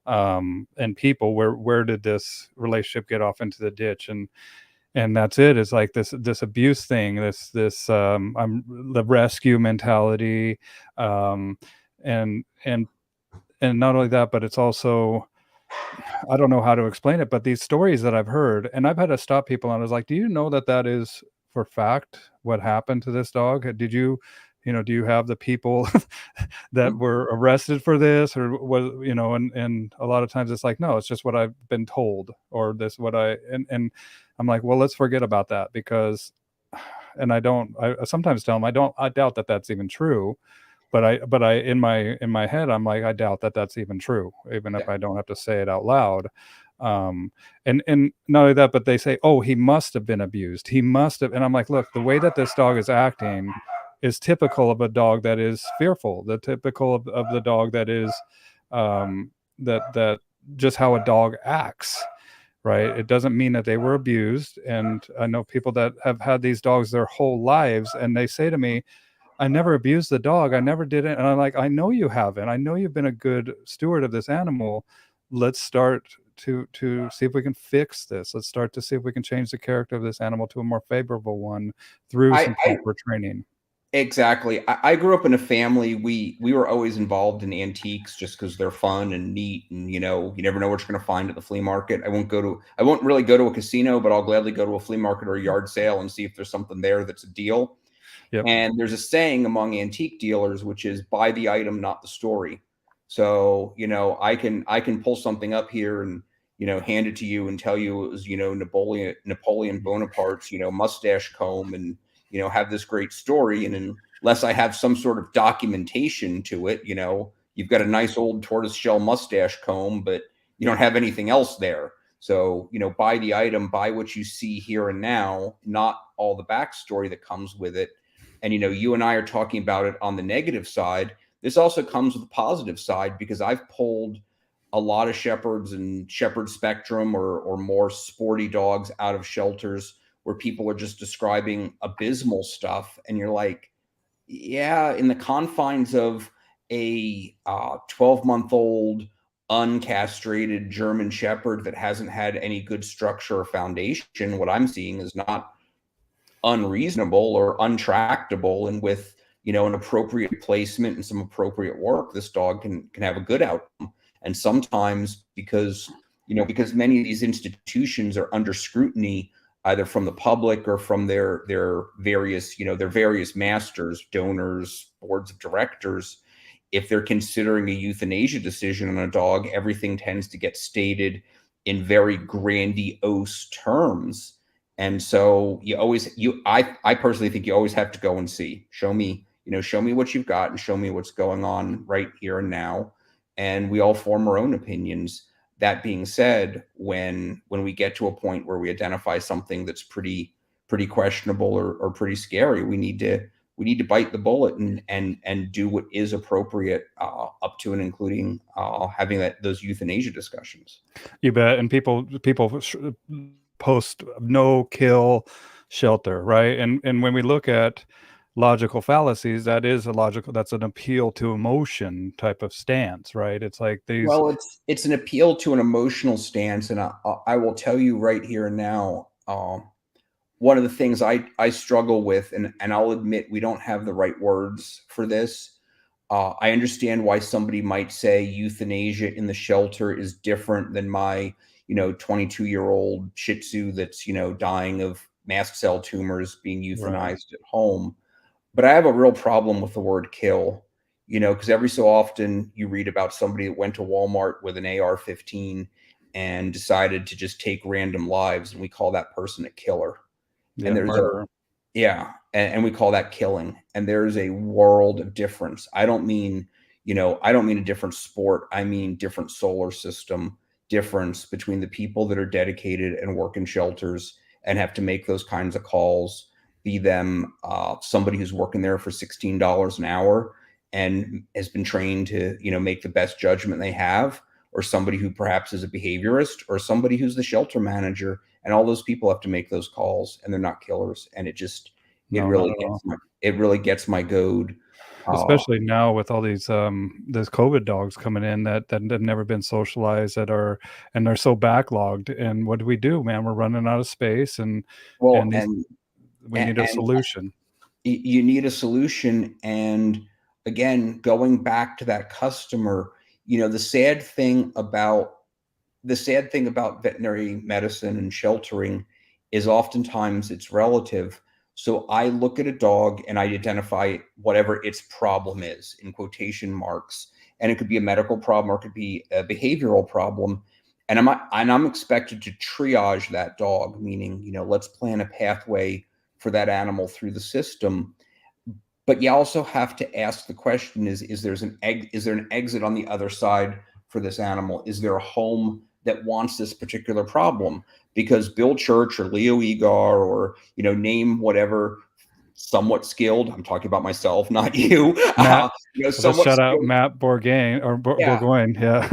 and people, where did this relationship get off into the ditch? And that's it. It's like this abuse thing, this I'm the rescue mentality, and not only that, but it's also, I don't know how to explain it, but these stories that I've heard, and I've had to stop people, and I was like, do you know that is for fact what happened to this dog? Did you do you have the people that were arrested for this, or was, and a lot of times it's like, no, it's just what I've been told, or this what and I'm like, well, let's forget about that, because, and I sometimes tell them, I doubt that that's even true, but I in my head, I'm like, I doubt that that's even true, even if I don't have to say it out loud. And not only that, but they say, oh, he must have been abused, he must have. And I'm like, look, the way that this dog is acting is typical of a dog that is fearful, the typical of the dog that is that just how a dog acts, right? It doesn't mean that they were abused. And I know people that have had these dogs their whole lives, and they say to me, I never abused the dog, I never did it. And I'm like, I know you haven't. I know you've been a good steward of this animal. Let's start to see if we can fix this. Let's start to see if we can change the character of this animal to a more favorable one through some proper training. Exactly. I grew up in a family. We were always involved in antiques just because they're fun and neat, and you never know what you're going to find at the flea market. I won't really go to a casino, but I'll gladly go to a flea market or a yard sale and see if there's something there that's a deal. Yep. And there's a saying among antique dealers, which is buy the item, not the story. So, I can pull something up here and, hand it to you and tell you it was, Napoleon Bonaparte's, mustache comb and, have this great story. And unless I have some sort of documentation to it, you've got a nice old tortoiseshell mustache comb, but you don't have anything else there. So, buy the item, buy what you see here and now, not all the backstory that comes with it. And, you and I are talking about it on the negative side. This also comes with the positive side, because I've pulled a lot of shepherds and shepherd spectrum or more sporty dogs out of shelters where people are just describing abysmal stuff. And you're like, yeah, in the confines of a 12-month-old uncastrated German Shepherd that hasn't had any good structure or foundation, what I'm seeing is not unreasonable or untractable. And with, an appropriate placement and some appropriate work, this dog can have a good outcome. And sometimes because many of these institutions are under scrutiny, either from the public or from their various masters, donors, boards of directors, if they're considering a euthanasia decision on a dog, everything tends to get stated in very grandiose terms. And so I personally think you always have to go and see, show me what you've got and show me what's going on right here and now. And we all form our own opinions. That being said, when we get to a point where we identify something that's pretty questionable or pretty scary, we need to bite the bullet and do what is appropriate, up to and including having those euthanasia discussions. You bet. And people post no kill shelter, right? And when we look at logical fallacies, that's an appeal to emotion type of stance, right? It's like these. Well, it's an appeal to an emotional stance, and I will tell you right here and now, one of the things I struggle with, and I'll admit we don't have the right words for this. I understand why somebody might say euthanasia in the shelter is different than my 22-year-old Shih Tzu that's dying of mast cell tumors being euthanized at home. But I have a real problem with the word kill, because every so often you read about somebody that went to Walmart with an AR-15 and decided to just take random lives, and we call that person a killer. Yeah, And there's murder. and we call that killing. And there's a world of difference. I don't mean a different sport. I mean different solar system difference between the people that are dedicated and work in shelters and have to make those kinds of calls, be them somebody who's working there for $16 an hour and has been trained to, make the best judgment they have, or somebody who perhaps is a behaviorist, or somebody who's the shelter manager. And all those people have to make those calls, and they're not killers. And it No, not really at all. gets my goad. Especially now with all these COVID dogs coming in that have never been socialized, and they're so backlogged. And what do, man? We're running out of space, and Well, these, we need a and solution. you need a solution. And again, going back to that customer, the sad thing about veterinary medicine and sheltering is oftentimes it's relative. So I look at a dog and I identify whatever its problem is, in quotation marks, and it could be a medical problem or it could be a behavioral problem. And I'm expected to triage that dog, meaning, let's plan a pathway for that animal through the system. But you also have to ask the question, is there an exit on the other side for this animal? Is there a home that wants this particular problem? Because Bill Church or Leo Egar or, name whatever somewhat skilled, I'm talking about myself, not you. Matt, let's Somewhat shout out skilled. Matt Bourgain or Yeah, Bourgoin. Yeah.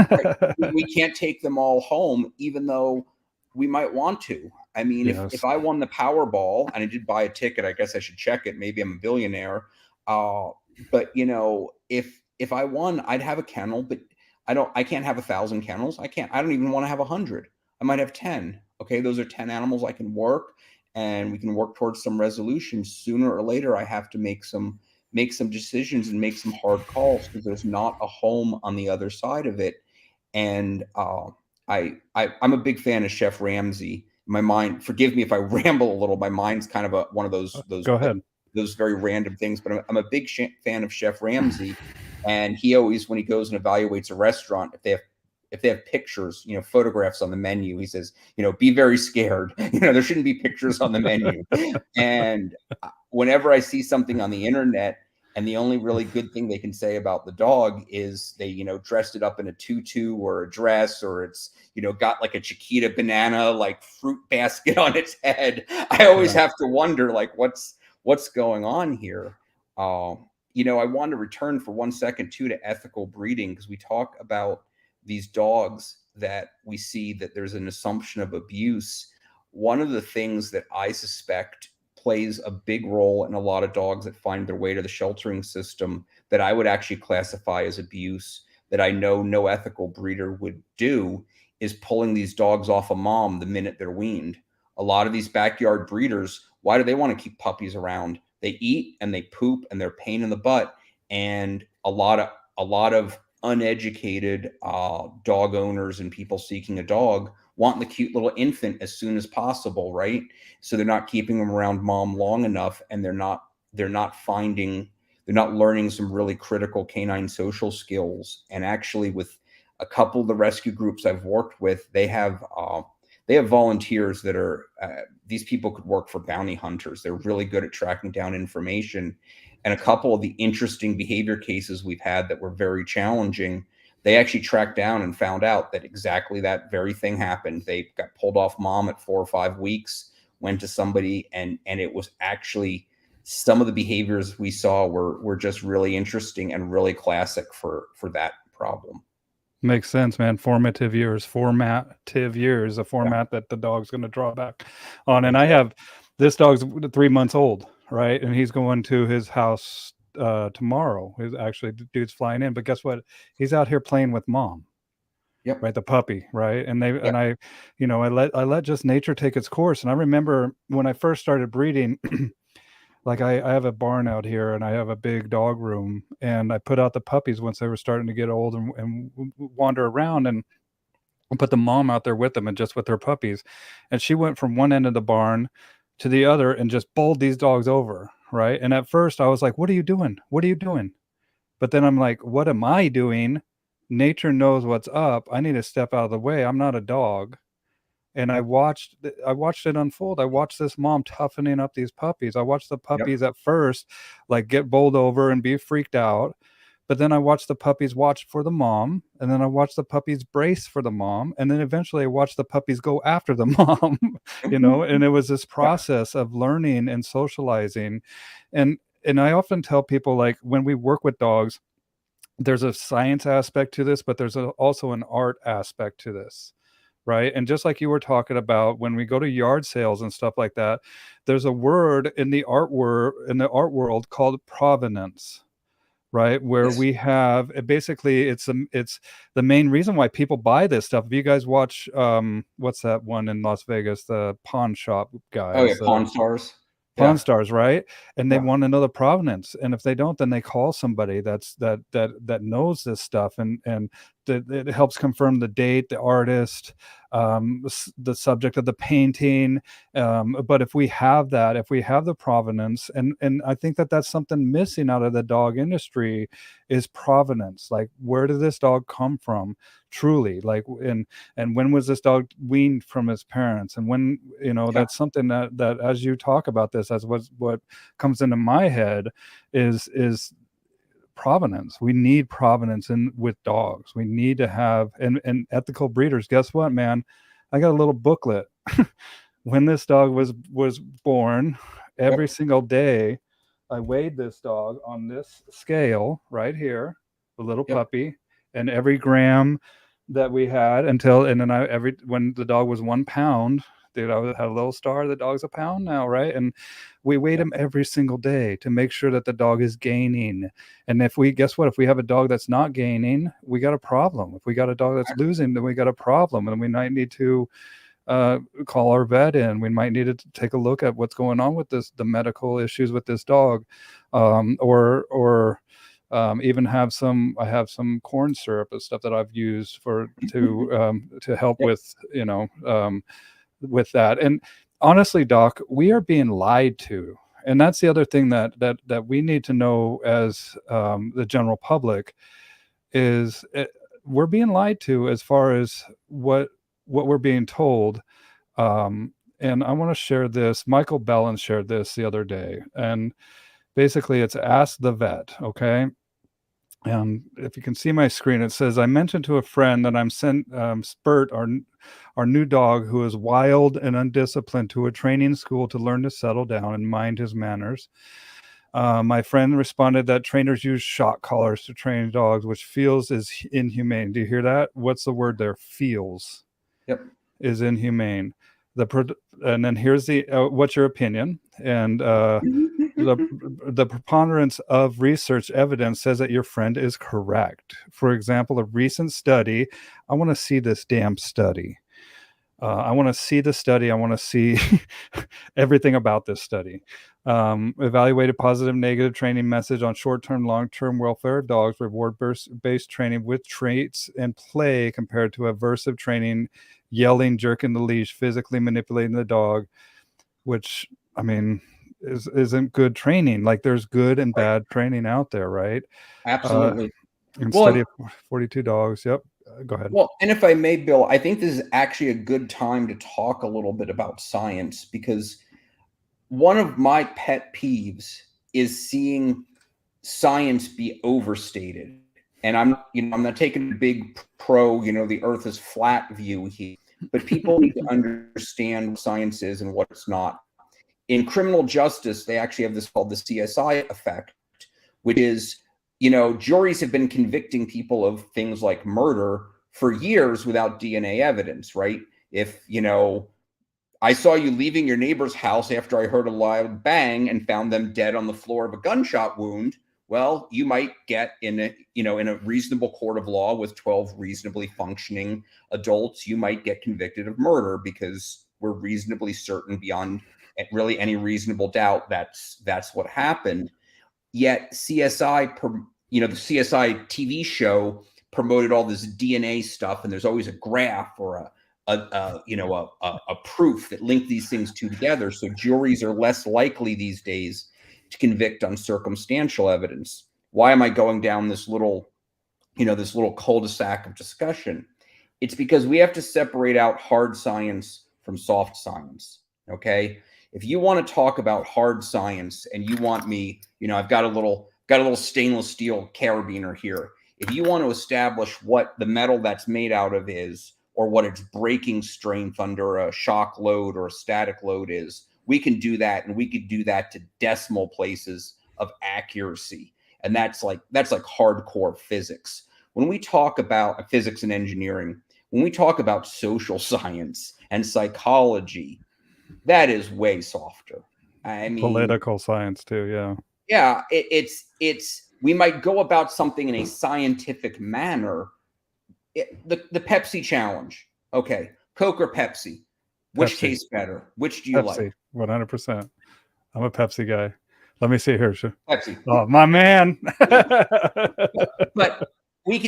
right. We can't take them all home, even though we might want to. I mean, if Yes. I won the Powerball and I did buy a ticket, I guess I should check it. Maybe I'm a billionaire. But if I won, I'd have a kennel, but I can't have 1,000 kennels. I don't even want to have 100. I might have 10. Okay. Those are 10 animals I can work, and we can work towards some resolution. Sooner or later, I have to make some decisions and make some hard calls, because there's not a home on the other side of it. And I'm a big fan of Chef Ramsay. My mind, forgive me if I ramble a little. My mind's kind of one of those Go ahead. those very random things. But I'm a big fan of Chef Ramsay, and he always, when he goes and evaluates a restaurant, if they have pictures, photographs on the menu, he says, be very scared. There shouldn't be pictures on the menu. And whenever I see something on the internet, and the only really good thing they can say about the dog is they, dressed it up in a tutu or a dress, or it's, got like a Chiquita banana, like fruit basket on its head. I always have to wonder, like, what's going on here? I want to return for 1 second too to ethical breeding, because we talk about these dogs that we see that there's an assumption of abuse. One of the things that I suspect plays a big role in a lot of dogs that find their way to the sheltering system that I would actually classify as abuse, that I know no ethical breeder would do, is pulling these dogs off a mom the minute they're weaned. A lot of these backyard breeders, why do they want to keep puppies around? They eat and they poop and they're pain in the butt. And a lot of uneducated dog owners and people seeking a dog want the cute little infant as soon as possible, right? So they're not keeping them around mom long enough, and they're not learning some really critical canine social skills. And actually, with a couple of the rescue groups I've worked with, they have volunteers that are these people could work for bounty hunters. They're really good at tracking down information. And a couple of the interesting behavior cases we've had that were very challenging, they actually tracked down and found out that exactly that very thing happened. They got pulled off mom at 4 or 5 weeks, went to somebody, and it was actually, some of the behaviors we saw were just really interesting and really classic for that problem. Makes sense, man. Formative years, a format that the dog's going to draw back on. And I have, this dog's 3 months old, right? And he's going to his house tomorrow. The dude's flying in, but guess what? He's out here playing with mom. Yep. Right, the puppy, right? And I let just nature take its course. And I remember when I first started breeding, like I have a barn out here, and I have a big dog room, and I put out the puppies once they were starting to get old and wander around, and put the mom out there with them and just with her puppies. And she went from one end of the barn to the other and just bowled these dogs over, right? And at first I was like, what are you doing? What are you doing? But then I'm like, what am I doing? Nature knows what's up. I need to step out of the way. I'm not a dog. And I watched it unfold. I watched this mom toughening up these puppies. I watched the puppies at first like get bowled over and be freaked out. But then I watched the puppies watch for the mom, and then I watched the puppies brace for the mom, and then eventually I watched the puppies go after the mom, and it was this process of learning and socializing. And I often tell people, like, when we work with dogs, there's a science aspect to this, but there's also an art aspect to this. Right. And just like you were talking about, when we go to yard sales and stuff like that, there's a word in the art world called provenance, right? Where we have basically, it's the main reason why people buy this stuff. If you guys watch what's that one in Las Vegas, the pawn shop guys? Oh yeah, Pawn Stars. Pawn Stars, right? And they want to know the provenance, and if they don't, then they call somebody that knows this stuff, and it helps confirm the date, the artist, the subject of the painting. But if we have the provenance, and I think that's something missing out of the dog industry, is provenance. Like, where did this dog come from? Truly, like, and when was this dog weaned from his parents? And when, that's something that as you talk about this, as what comes into my head is provenance. We need provenance with dogs. We need to have, and ethical breeders, guess what, man? I got a little booklet. When this dog was born, every single day I weighed this dog on this scale right here, the little puppy, and every gram that we had when the dog was 1 pound, dude, I had a little star. The dog's a pound now, right? And we weighed him every single day to make sure that the dog is gaining. And if we have a dog that's not gaining, we got a problem. If we got a dog that's losing, then we got a problem, and we might need to call our vet in. We might need to take a look at what's going on with the medical issues with this dog, or even I have some corn syrup and stuff that I've used to help with with that. And honestly, Doc, we are being lied to And that's the other thing that we need to know as the general public is we're being lied to as far as what we're being told. And I want to share this. Michael Bellin shared this the other day, and basically it's Ask the Vet. Okay. And if you can see my screen, it says, I mentioned to a friend that I'm sent Spurt, our new dog, who is wild and undisciplined, to a training school to learn to settle down and mind his manners. My friend responded that trainers use shock collars to train dogs, which feels is inhumane. Do you hear that? What's the word there? Feels Yep. is inhumane. And then here's the what's your opinion? And the preponderance of research evidence says that your friend is correct. For example, a recent study. I want to see this damn study. I want to see the study. I want to see everything about this study. Evaluated positive, negative training message on short-term, long-term welfare of dogs, reward-based training with traits and play compared to aversive training, yelling, jerking the leash, physically manipulating the dog, which, I mean, isn't good training. Like, there's good and Right. bad training out there, right? Absolutely. And study Well, of 42 dogs. Yep. Go ahead. well, and if I may, Bill, I think this is actually a good time to talk a little bit about science, because one of my pet peeves is seeing science be overstated. And I'm not taking a big the earth is flat view here, but people need to understand what science is and what it's not. In criminal justice, they actually have this called the CSI effect, which is, juries have been convicting people of things like murder for years without DNA evidence, right? If, I saw you leaving your neighbor's house after I heard a loud bang and found them dead on the floor of a gunshot wound, well, you might get in a reasonable court of law with 12 reasonably functioning adults, you might get convicted of murder because we're reasonably certain beyond really any reasonable doubt that's what happened. Yet CSI, the CSI TV show promoted all this DNA stuff, and there's always a graph or a proof that linked these things together. So juries are less likely these days to convict on circumstantial evidence. Why am I going down this little cul-de-sac of discussion? It's because we have to separate out hard science from soft science. Okay. If you want to talk about hard science and you want me, I've got a little stainless steel carabiner here. If you want to establish what the metal that's made out of is, or what its breaking strength under a shock load or a static load is, we can do that, and we could do that to decimal places of accuracy. And that's like hardcore physics. When we talk about physics and engineering, when we talk about social science and psychology, that is way softer. I mean, Political science too. Yeah. Yeah, it's we might go about something in a scientific manner. The Pepsi challenge. Okay, Coke or Pepsi? Which Pepsi. tastes better? Which do you like? 100%. I'm a Pepsi guy. Let me see here. Pepsi. Oh, my man. But we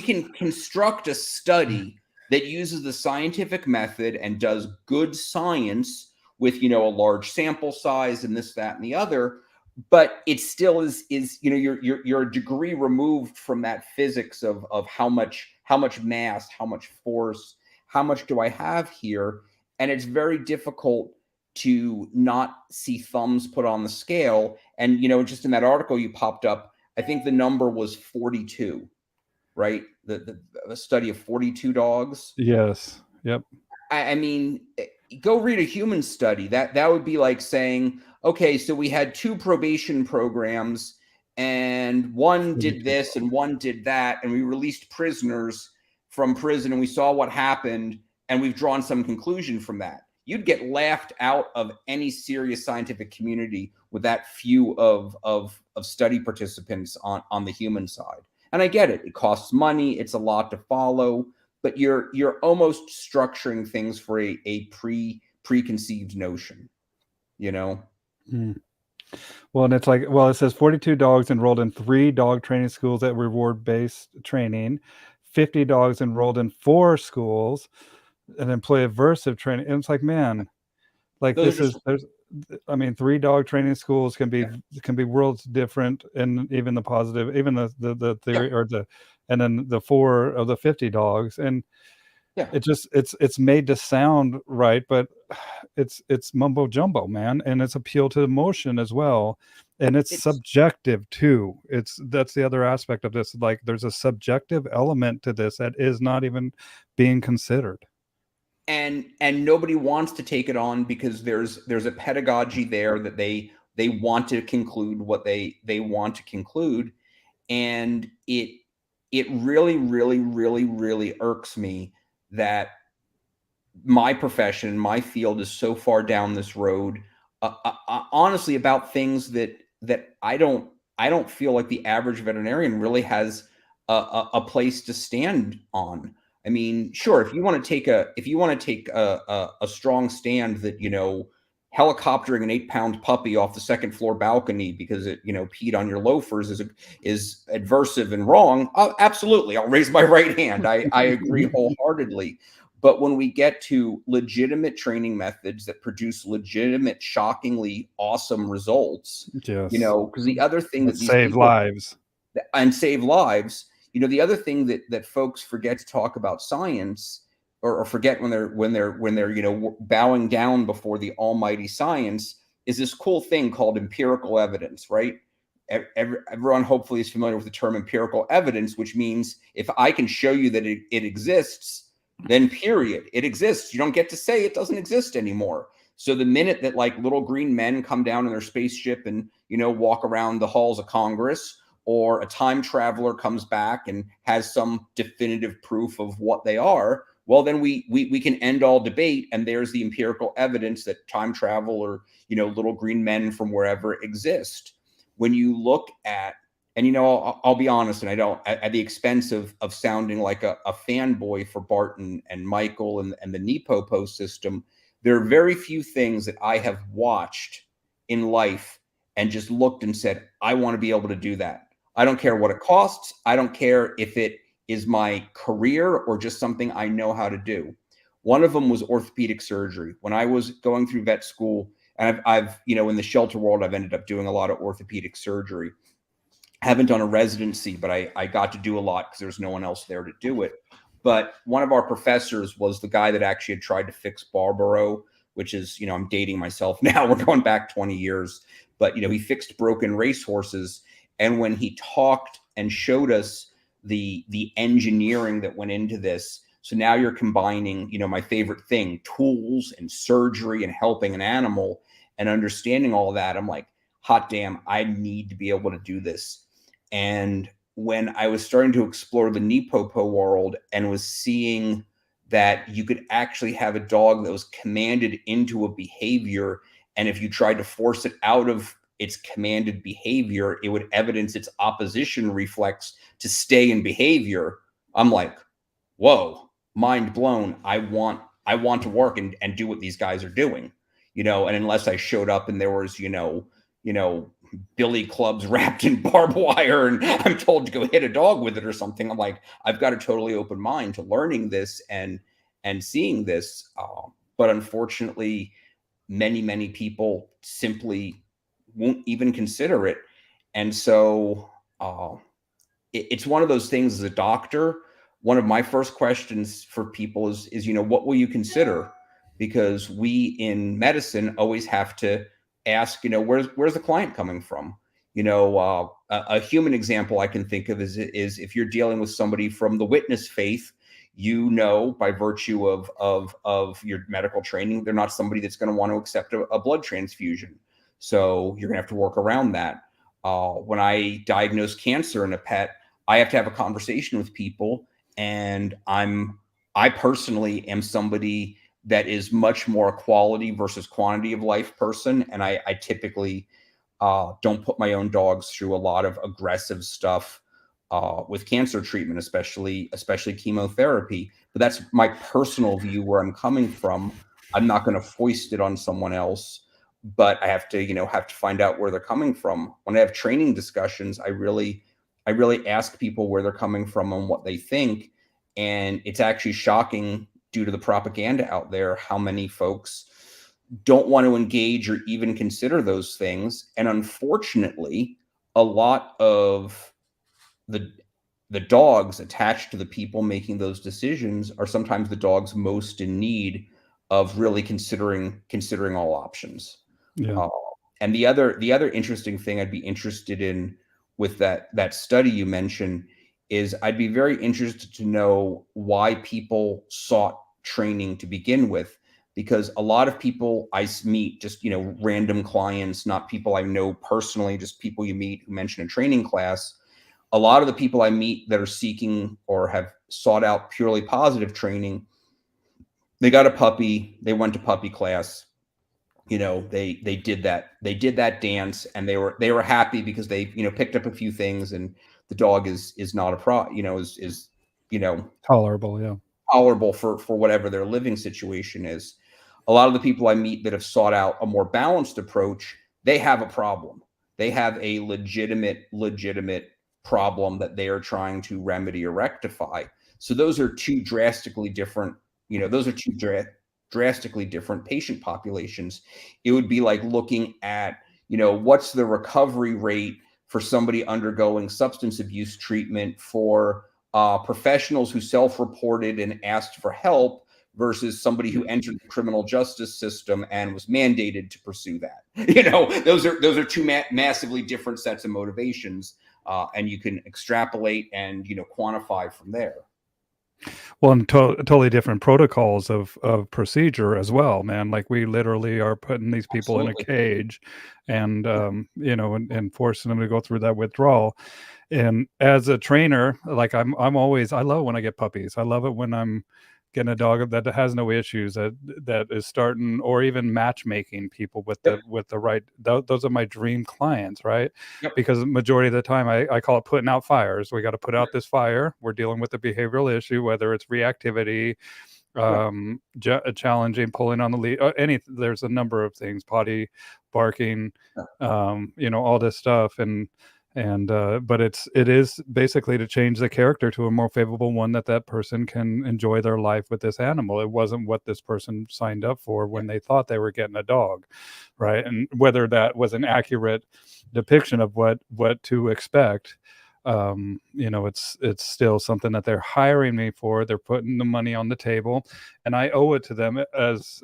can construct a study that uses the scientific method and does good science with a large sample size and this, that, and the other. But it still is you're a degree removed from that physics of how much mass, how much force, how much do I have here, and it's very difficult to not see thumbs put on the scale. And just in that article you popped up, I think the number was 42, right? The study of 42 dogs. Yes. Yep. I mean, go read a human study. That would be like saying, okay, so we had 2 probation programs, and one did this and one did that, and we released prisoners from prison, and we saw what happened, and we've drawn some conclusion from that. You'd get laughed out of any serious scientific community with that few of study participants on the human side. And I get it. It costs money. It's a lot to follow, but you're almost structuring things for a preconceived notion, Mm. Well, and it's like, it says 42 dogs enrolled in 3 dog training schools that reward-based training, 50 dogs enrolled in 4 schools and employ aversive training. And it's like, man, like Those this are is just, I mean, 3 dog training schools can be worlds different, and even the positive, even the Yeah, theory or the, and then the 4 of the 50 dogs, and yeah. it just it's made to sound right, but it's mumbo jumbo, man, and it's appeal to emotion as well, and it's It's subjective too. It's That's the other aspect of this. Like, there's a subjective element to this that is not even being considered. and nobody wants to take it on because there's a pedagogy there that they want to conclude what they want to conclude, and it really really really really irks me that my profession, my field is so far down this road, honestly, about things that I don't feel like the average veterinarian really has a place to stand on. I mean, sure, if you want to take a strong stand that helicoptering an 8-pound puppy off the second floor balcony because it peed on your loafers is adversive and wrong. Absolutely, I'll raise my right hand. I agree wholeheartedly. But when we get to legitimate training methods that produce legitimate, shockingly awesome results, Yes. because the other thing That that these save people lives. and save lives, the other thing that folks forget to talk about science, or forget when they're bowing down before the almighty science, is this cool thing called empirical evidence, right? Everyone hopefully is familiar with the term empirical evidence, which means if I can show you that it exists, then period, it exists. You don't get to say it doesn't exist anymore. So the minute that like little green men come down in their spaceship and walk around the halls of Congress, or a time traveler comes back and has some definitive proof of what they are, well, then we can end all debate, and there's the empirical evidence that time travel or little green men from wherever exist. When you look at, and I'll be honest, and I don't at the expense of sounding like a fanboy for Barton and Michael and the Nepopo system, there are very few things that I have watched in life and just looked and said, I want to be able to do that. I don't care what it costs. I don't care if it is my career or just something I know how to do. One of them was orthopedic surgery. When I was going through vet school, and I've in the shelter world, I've ended up doing a lot of orthopedic surgery. Haven't done a residency, but I got to do a lot because there's no one else there to do it. But one of our professors was the guy that actually had tried to fix Barbaro, which is, I'm dating myself now. We're going back 20 years. But, he fixed broken racehorses. And when he talked and showed us the engineering that went into this, so now you're combining, my favorite thing, tools and surgery and helping an animal and understanding all of that. I'm like, hot damn, I need to be able to do this. And when I was starting to explore the Nepopo world and was seeing that you could actually have a dog that was commanded into a behavior, and if you tried to force it out of its commanded behavior, it would evidence its opposition reflex to stay in behavior. I'm like, whoa, mind blown. I want to work and do what these guys are doing, and unless I showed up and there was, billy clubs wrapped in barbed wire and I'm told to go hit a dog with it or something, I'm like, I've got a totally open mind to learning this and seeing this. But unfortunately, many people simply won't even consider it. And so it's one of those things. As a doctor, one of my first questions for people is what will you consider? Because we in medicine always have to ask, where's the client coming from? A human example I can think of is if you're dealing with somebody from the witness faith, by virtue of your medical training, they're not somebody that's going to want to accept a blood transfusion. So you're going to have to work around that. When I diagnose cancer in a pet, I have to have a conversation with people, and I personally am somebody that is much more a quality versus quantity of life person, and I typically don't put my own dogs through a lot of aggressive stuff with cancer treatment, especially chemotherapy. But that's my personal view where I'm coming from. I'm not going to foist it on someone else, but I have to find out where they're coming from. When I have training discussions, I really ask people where they're coming from and what they think. And it's actually shocking, due to the propaganda out there, how many folks don't want to engage or even consider those things. And unfortunately, a lot of the dogs attached to the people making those decisions are sometimes the dogs most in need of really considering all options. Yeah. Uh, and the other interesting thing I'd be interested in with that study you mentioned is I'd be very interested to know why people sought training to begin with, because a lot of people I meet, just random clients, not people I know personally, just people you meet who mention a training class. A lot of the people I meet that are seeking or have sought out purely positive training, they got a puppy, they went to puppy class, they did that dance, and they were happy because they picked up a few things, and the dog is not a is you know Tolerable. Yeah. tolerable for whatever their living situation is. A lot of the people I meet that have sought out a more balanced approach, they have a problem. They have a legitimate problem that they are trying to remedy or rectify. So those are two drastically different, drastically different patient populations. It would be like looking at, what's the recovery rate for somebody undergoing substance abuse treatment for professionals who self-reported and asked for help versus somebody who entered the criminal justice system and was mandated to pursue that. Those are two massively different sets of motivations, and you can extrapolate and quantify from there. Well, and totally different protocols of procedure as well, man. Like, we literally are putting these people in a Absolutely. cage and, and forcing them to go through that withdrawal. And as a trainer, like, I'm always, I love when I get puppies. I love it when I'm getting a dog that has no issues, that is starting, or even matchmaking people with Yep. the right, those are my dream clients, right? Yep. Because the majority of the time I call it putting out fires. We got to put out this fire. We're dealing with a behavioral issue, whether it's reactivity, Right. challenging, pulling on the lead, there's a number of things, potty, barking, Yeah. all this stuff. But it is basically to change the character to a more favorable one, that person can enjoy their life with this animal. It wasn't what this person signed up for when they thought they were getting a dog, right? And whether that was an accurate depiction of what to expect, it's still something that they're hiring me for. They're putting the money on the table, and I owe it to them, as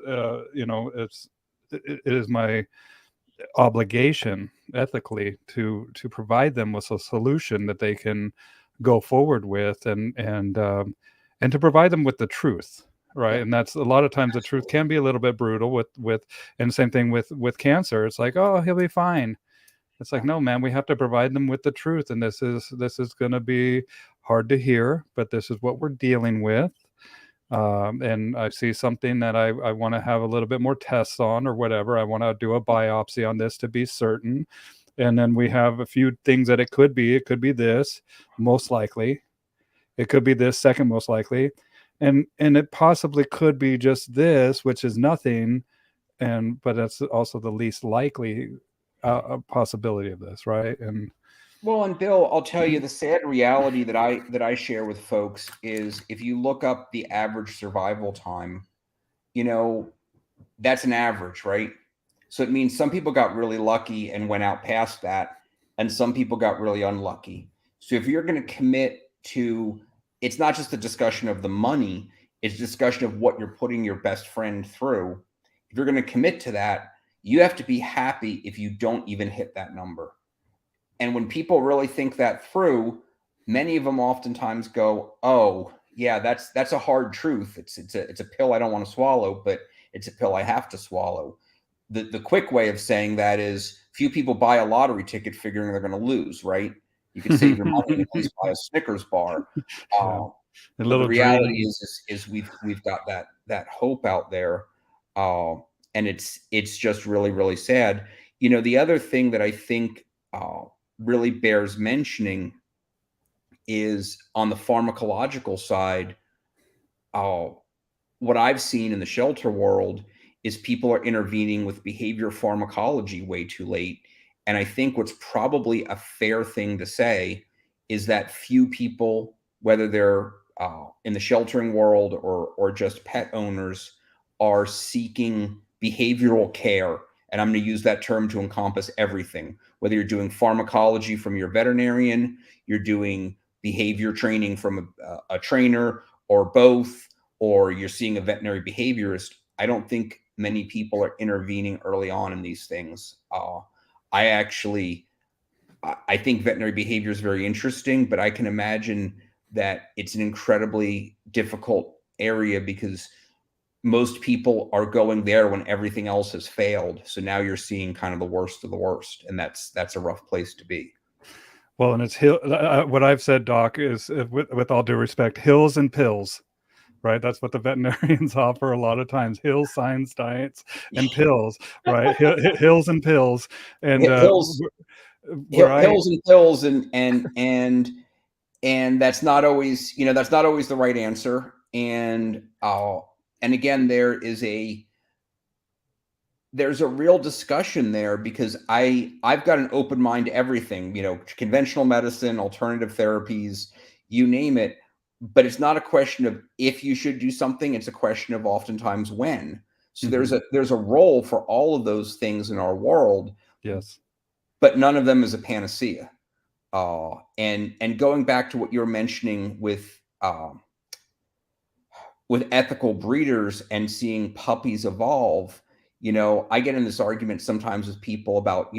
it is my obligation ethically to provide them with a solution that they can go forward with, and to provide them with the truth, right? Yep. And that's a lot of times the truth Absolutely. can be a little bit brutal with and same thing with cancer. It's like, oh, he'll be fine. It's like, Yeah. no, man, we have to provide them with the truth, and this is going to be hard to hear, but this is what we're dealing with. And I see something that I want to have a little bit more tests on, or whatever. I want to do a biopsy on this to be certain. And then we have a few things that it could be. It could be this, most likely. It could be this, second most likely. And it possibly could be just this, which is nothing. But that's also the least likely possibility of this, right? And Well, and Bill, I'll tell you the sad reality that I share with folks is if you look up the average survival time, you know, that's an average, right? So it means some people got really lucky and went out past that, and some people got really unlucky. So if you're going to commit to, it's not just a discussion of the money, it's a discussion of what you're putting your best friend through. If you're going to commit to that, you have to be happy if you don't even hit that number. And when people really think that through, many of them oftentimes go, "Oh, yeah, that's a hard truth. It's a pill I don't want to swallow, but it's a pill I have to swallow." The quick way of saying that is few people buy a lottery ticket figuring they're going to lose, right? You could save your money and at least buy a Snickers bar. yeah, a But the little reality dream. is we've got that hope out there, uh, and it's just really sad. The other thing that I think really bears mentioning is on the pharmacological side. Uh, what I've seen in the shelter world is people are intervening with behavior pharmacology way too late. And I think what's probably a fair thing to say is that few people, whether they're in the sheltering world or just pet owners, are seeking behavioral care. And I'm going to use that term to encompass everything, whether you're doing pharmacology from your veterinarian, you're doing behavior training from a trainer, or both, or you're seeing a veterinary behaviorist. I don't think many people are intervening early on in these things. I think veterinary behavior is very interesting, but I can imagine that it's an incredibly difficult area because most people are going there when everything else has failed. So now you're seeing kind of the worst of the worst, and that's a rough place to be. Well, and it's what I've said, Doc, is with all due respect, hills and pills, right? That's what the veterinarians offer a lot of times: hills, science, diets, and pills, right? Hills and pills, and Hills, where I hills and pills, and that's not always, that's not always the right answer. And again, there's a real discussion there, because I've got an open mind to everything, conventional medicine, alternative therapies, you name it. But it's not a question of if you should do something, it's a question of oftentimes when. So there's a role for all of those things in our world. Yes. But none of them is a panacea. And going back to what you were mentioning with ethical breeders and seeing puppies evolve, I get in this argument sometimes with people about,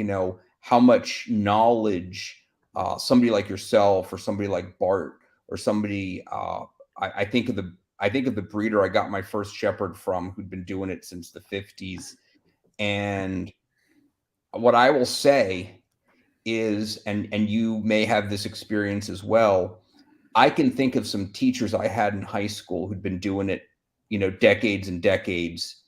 how much knowledge somebody like yourself, or somebody like Bart, or somebody, I think of the breeder I got my first shepherd from, who'd been doing it since the 50s. And what I will say is, and you may have this experience as well, I can think of some teachers I had in high school who'd been doing it, decades and decades.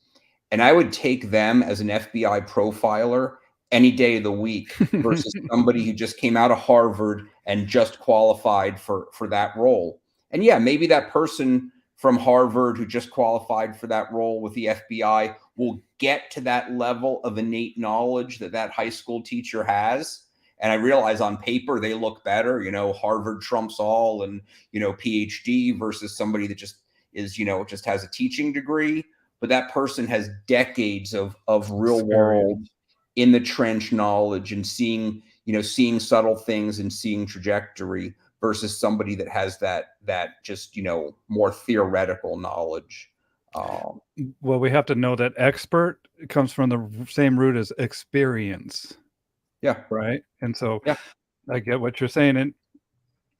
And I would take them as an FBI profiler any day of the week versus somebody who just came out of Harvard and just qualified for that role. And yeah, maybe that person from Harvard who just qualified for that role with the FBI will get to that level of innate knowledge that high school teacher has. And I realize on paper they look better, Harvard trumps all, and, PhD versus somebody that just is, just has a teaching degree. But that person has decades of real world in the trench knowledge, and seeing subtle things and seeing trajectory, versus somebody that has that just, more theoretical knowledge. Well, we have to know that expert comes from the same root as experience. Yeah. Right. And so Yeah. I get what you're saying. And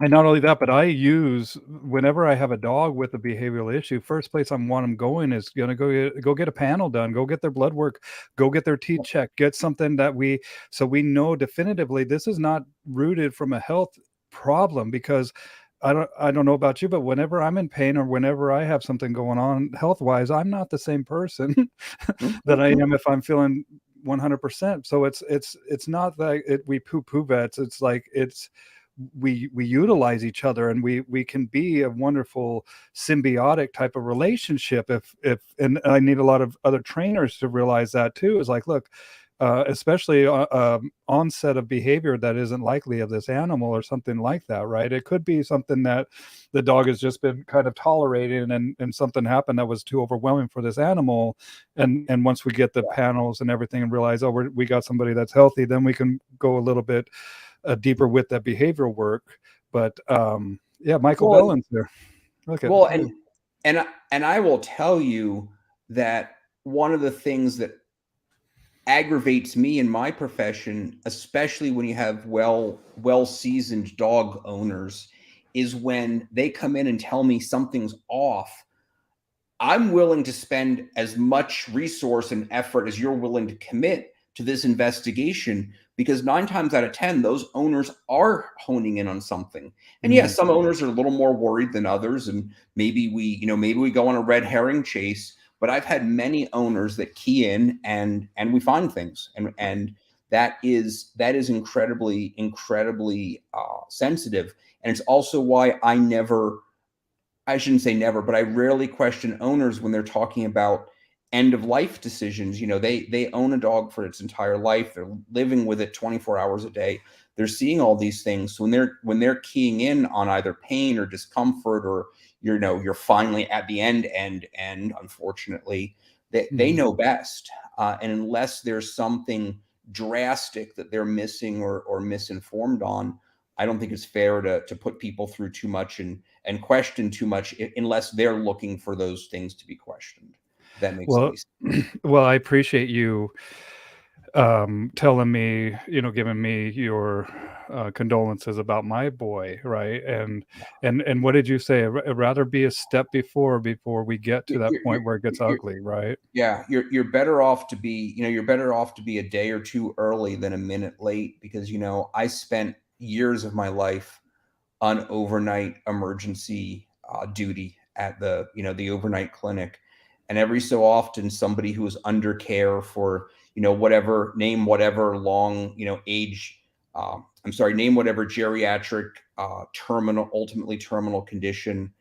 not only that, but I use, whenever I have a dog with a behavioral issue, first place I want them going is going to go get a panel done, go get their blood work, go get their teeth checked, get something so we know definitively this is not rooted from a health problem. Because I don't know about you, but whenever I'm in pain or whenever I have something going on health wise, I'm not the same person that I am if I'm feeling 100%. So it's not that we poo vets. It's like we utilize each other, and we can be a wonderful symbiotic type of relationship. And I need a lot of other trainers to realize that too. Is like, look, especially onset of behavior that isn't likely of this animal or something like that, right? It could be something that the dog has just been kind of tolerating, and something happened that was too overwhelming for this animal. And once we get the panels and everything and realize, oh, we got somebody that's healthy, then we can go a little bit deeper with that behavioral work. But yeah, Michael Bellin's there. Okay. Well, and I will tell you that one of the things that aggravates me in my profession, especially when you have well-seasoned dog owners, is when they come in and tell me something's off. I'm willing to spend as much resource and effort as you're willing to commit to this investigation, because 9 times out of 10, those owners are honing in on something. And yes, some owners are a little more worried than others, and maybe we go on a red herring chase. But I've had many owners that key in and we find things, and that is incredibly sensitive. And it's also why I shouldn't say never, but I rarely question owners when they're talking about end of life decisions. They own a dog for its entire life. They're living with it 24 hours a day. They're seeing all these things. So when they're keying in on either pain or discomfort, or you're finally at the end, and unfortunately, they know best. And unless there's something drastic that they're missing or misinformed on, I don't think it's fair to put people through too much and question too much unless they're looking for those things to be questioned. If that makes Well, any sense. well, I appreciate you telling me, giving me your condolences about my boy, right? And what did you say? I'd rather be a step before we get to that point where it gets You're ugly, right? Yeah, you're better off to be, you're better off to be a day or two early than a minute late, because I spent years of my life on overnight emergency duty at the overnight clinic, and every so often somebody who was under care for whatever long age, I'm sorry, name whatever geriatric ultimately terminal condition.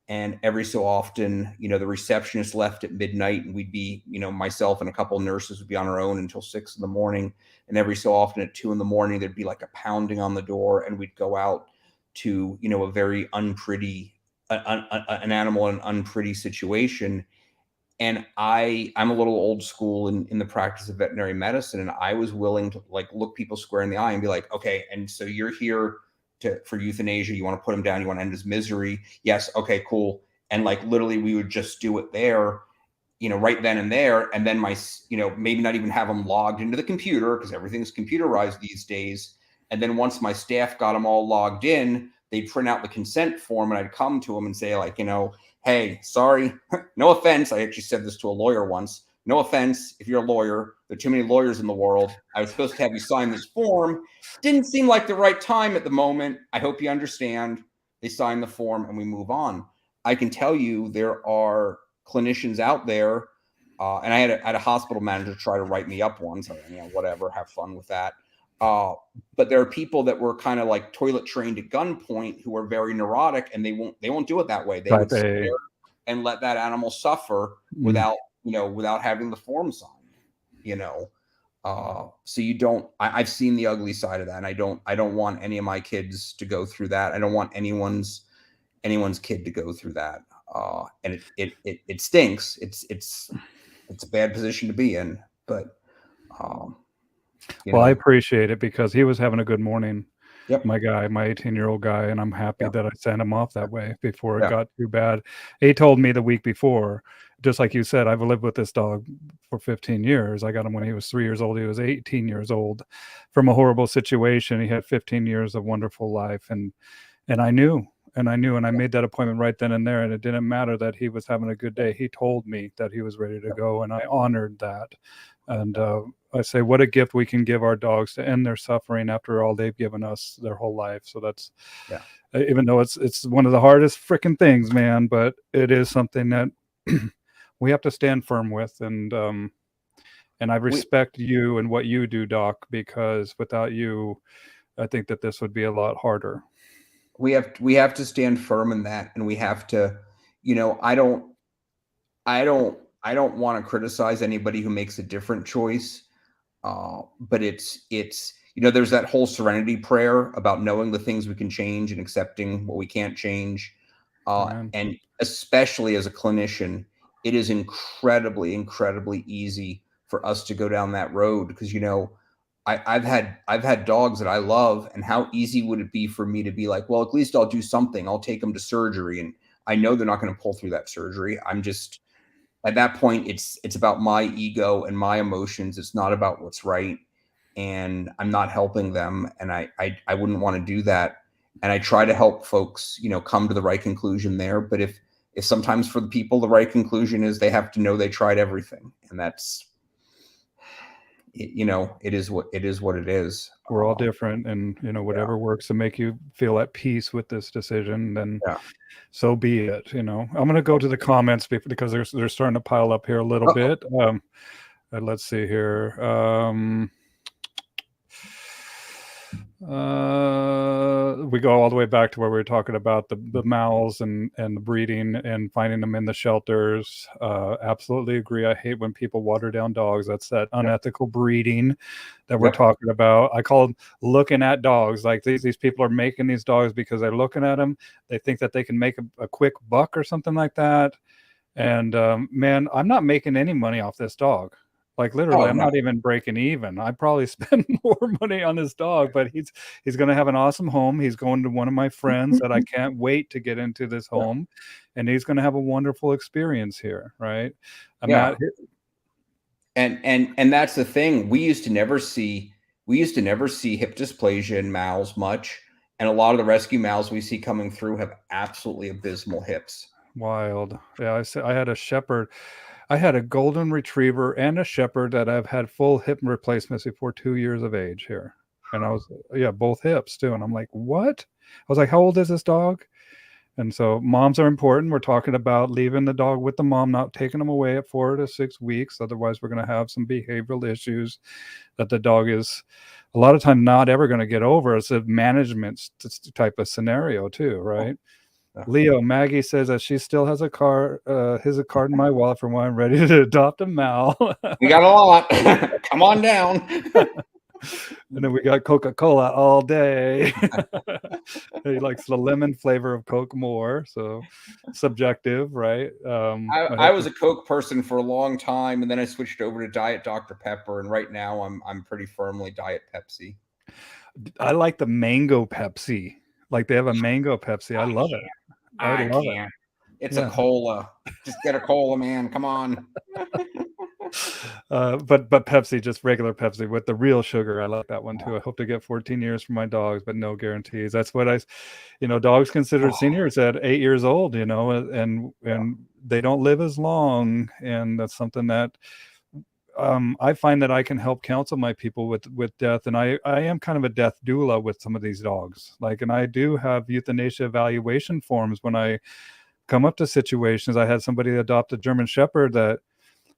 And every so often, the receptionist left at midnight, and we'd be, myself and a couple of nurses would be on our own until 6 in the morning. And every so often at 2 in the morning, there'd be like a pounding on the door, and we'd go out to, a very unpretty, an animal in an unpretty situation. And I'm a little old school in the practice of veterinary medicine, and I was willing to like look people square in the eye and be like, okay, and so you're here for euthanasia, you want to put him down, you want to end his misery, yes, okay, cool. And like literally we would just do it there, right then and there. And then maybe not even have them logged into the computer, because everything's computerized these days. And then once my staff got them all logged in, they'd print out the consent form, and I'd come to them and say, like, hey, sorry, no offense. I actually said this to a lawyer once. No offense, if you're a lawyer, there are too many lawyers in the world. I was supposed to have you sign this form. Didn't seem like the right time at the moment. I hope you understand. They sign the form and we move on. I can tell you there are clinicians out there, and I had a hospital manager try to write me up once. Whatever, have fun with that. But there are people that were kind of like toilet trained at gunpoint who are very neurotic, and they won't do it that way. They would Type sit A. there and let that animal suffer without having the form signed. So you don't. I've seen the ugly side of that, and I don't want any of my kids to go through that. I don't want anyone's kid to go through that. And it stinks. It's a bad position to be in, but. Well, I appreciate it, because he was having a good morning. Yep. My 18-year-old guy, and I'm happy Yep. that I sent him off that way before it Yeah. got too bad. He told me the week before, just like you said, I've lived with this dog for 15 years. I got him when he was 3 years old. He was 18 years old from a horrible situation. He had 15 years of wonderful life, and I knew, and I made that appointment right then and there, and it didn't matter that he was having a good day. He told me that he was ready to go, and I honored that. And I say, what a gift we can give our dogs to end their suffering after all they've given us their whole life. So that's, even though it's one of the hardest freaking things, man, but it is something that we have to stand firm with. And I respect you and what you do, Doc, because without you, I think that this would be a lot harder. We have to stand firm in that, and we have to, I don't want to criticize anybody who makes a different choice. But it's there's that whole serenity prayer about knowing the things we can change and accepting what we can't change. And especially as a clinician, it is incredibly, incredibly easy for us to go down that road, because I've had dogs that I love, and how easy would it be for me to be like, well, at least I'll do something. I'll take them to surgery, and I know they're not going to pull through that surgery. I'm just, at that point, it's about my ego and my emotions. It's not about what's right, and I'm not helping them, and I wouldn't want to do that. And I try to help folks, come to the right conclusion there. But if sometimes for the people, the right conclusion is they have to know they tried everything, and that's, it is what it is. We're all different, and whatever works to make you feel at peace with this decision, then so be it. I'm going to go to the comments because they're starting to pile up here a little bit. Let's see here. We go all the way back to where we were talking about the mals and the breeding and finding them in the shelters. Absolutely agree. I hate when people water down dogs. That's that Yep. unethical breeding that we're Yep. talking about. I call them looking at dogs. Like these people are making these dogs because they're looking at them. They think that they can make a quick buck or something like that. And man, I'm not making any money off this dog. Like literally, Oh I'm no. not even breaking even. I probably spend more money on this dog, but he's going to have an awesome home. He's going to one of my friends that I can't wait to get into this Yeah. home, and he's going to have a wonderful experience here, right? I'm Yeah. at And that's the thing. We used to never see hip dysplasia in mals much, and a lot of the rescue mals we see coming through have absolutely abysmal hips. wild. Yeah, I had a shepherd. I had a golden retriever and a shepherd that I've had full hip replacements before 2 years of age here. And I was, yeah, both hips too. And I'm like, what? I was like, how old is this dog? And so moms are important. We're talking about leaving the dog with the mom, not taking them away at 4 to 6 weeks. Otherwise, we're going to have some behavioral issues that the dog is a lot of time not ever going to get over. It's a management type of scenario too, Oh, right? yeah. Leo, Maggie says that she still has a card in my wallet for when I'm ready to adopt a Mal. We got a lot. Come on down. And then we got Coca-Cola all day. He likes the lemon flavor of Coke more, so subjective, right? I, I I hope was a Coke person for a long time, and then I switched over to Diet Dr. Pepper, and right now I'm pretty firmly Diet Pepsi. I like the mango Pepsi. Like they have a mango Pepsi. I I love it. can't. I I love it. can't. It's a Yeah. cola. Just get a cola, man. Come on. But Pepsi, just regular Pepsi with the real sugar. I like that one too. I Oh, hope to get 14 years for my dogs, but no guarantees. That's what dogs considered oh, seniors at 8 years old, yeah. and they don't live as long. And that's something that I find that I can help counsel my people with death. And I am kind of a death doula with some of these dogs. Like, and I do have euthanasia evaluation forms when I come up to situations. I had somebody adopt a German Shepherd that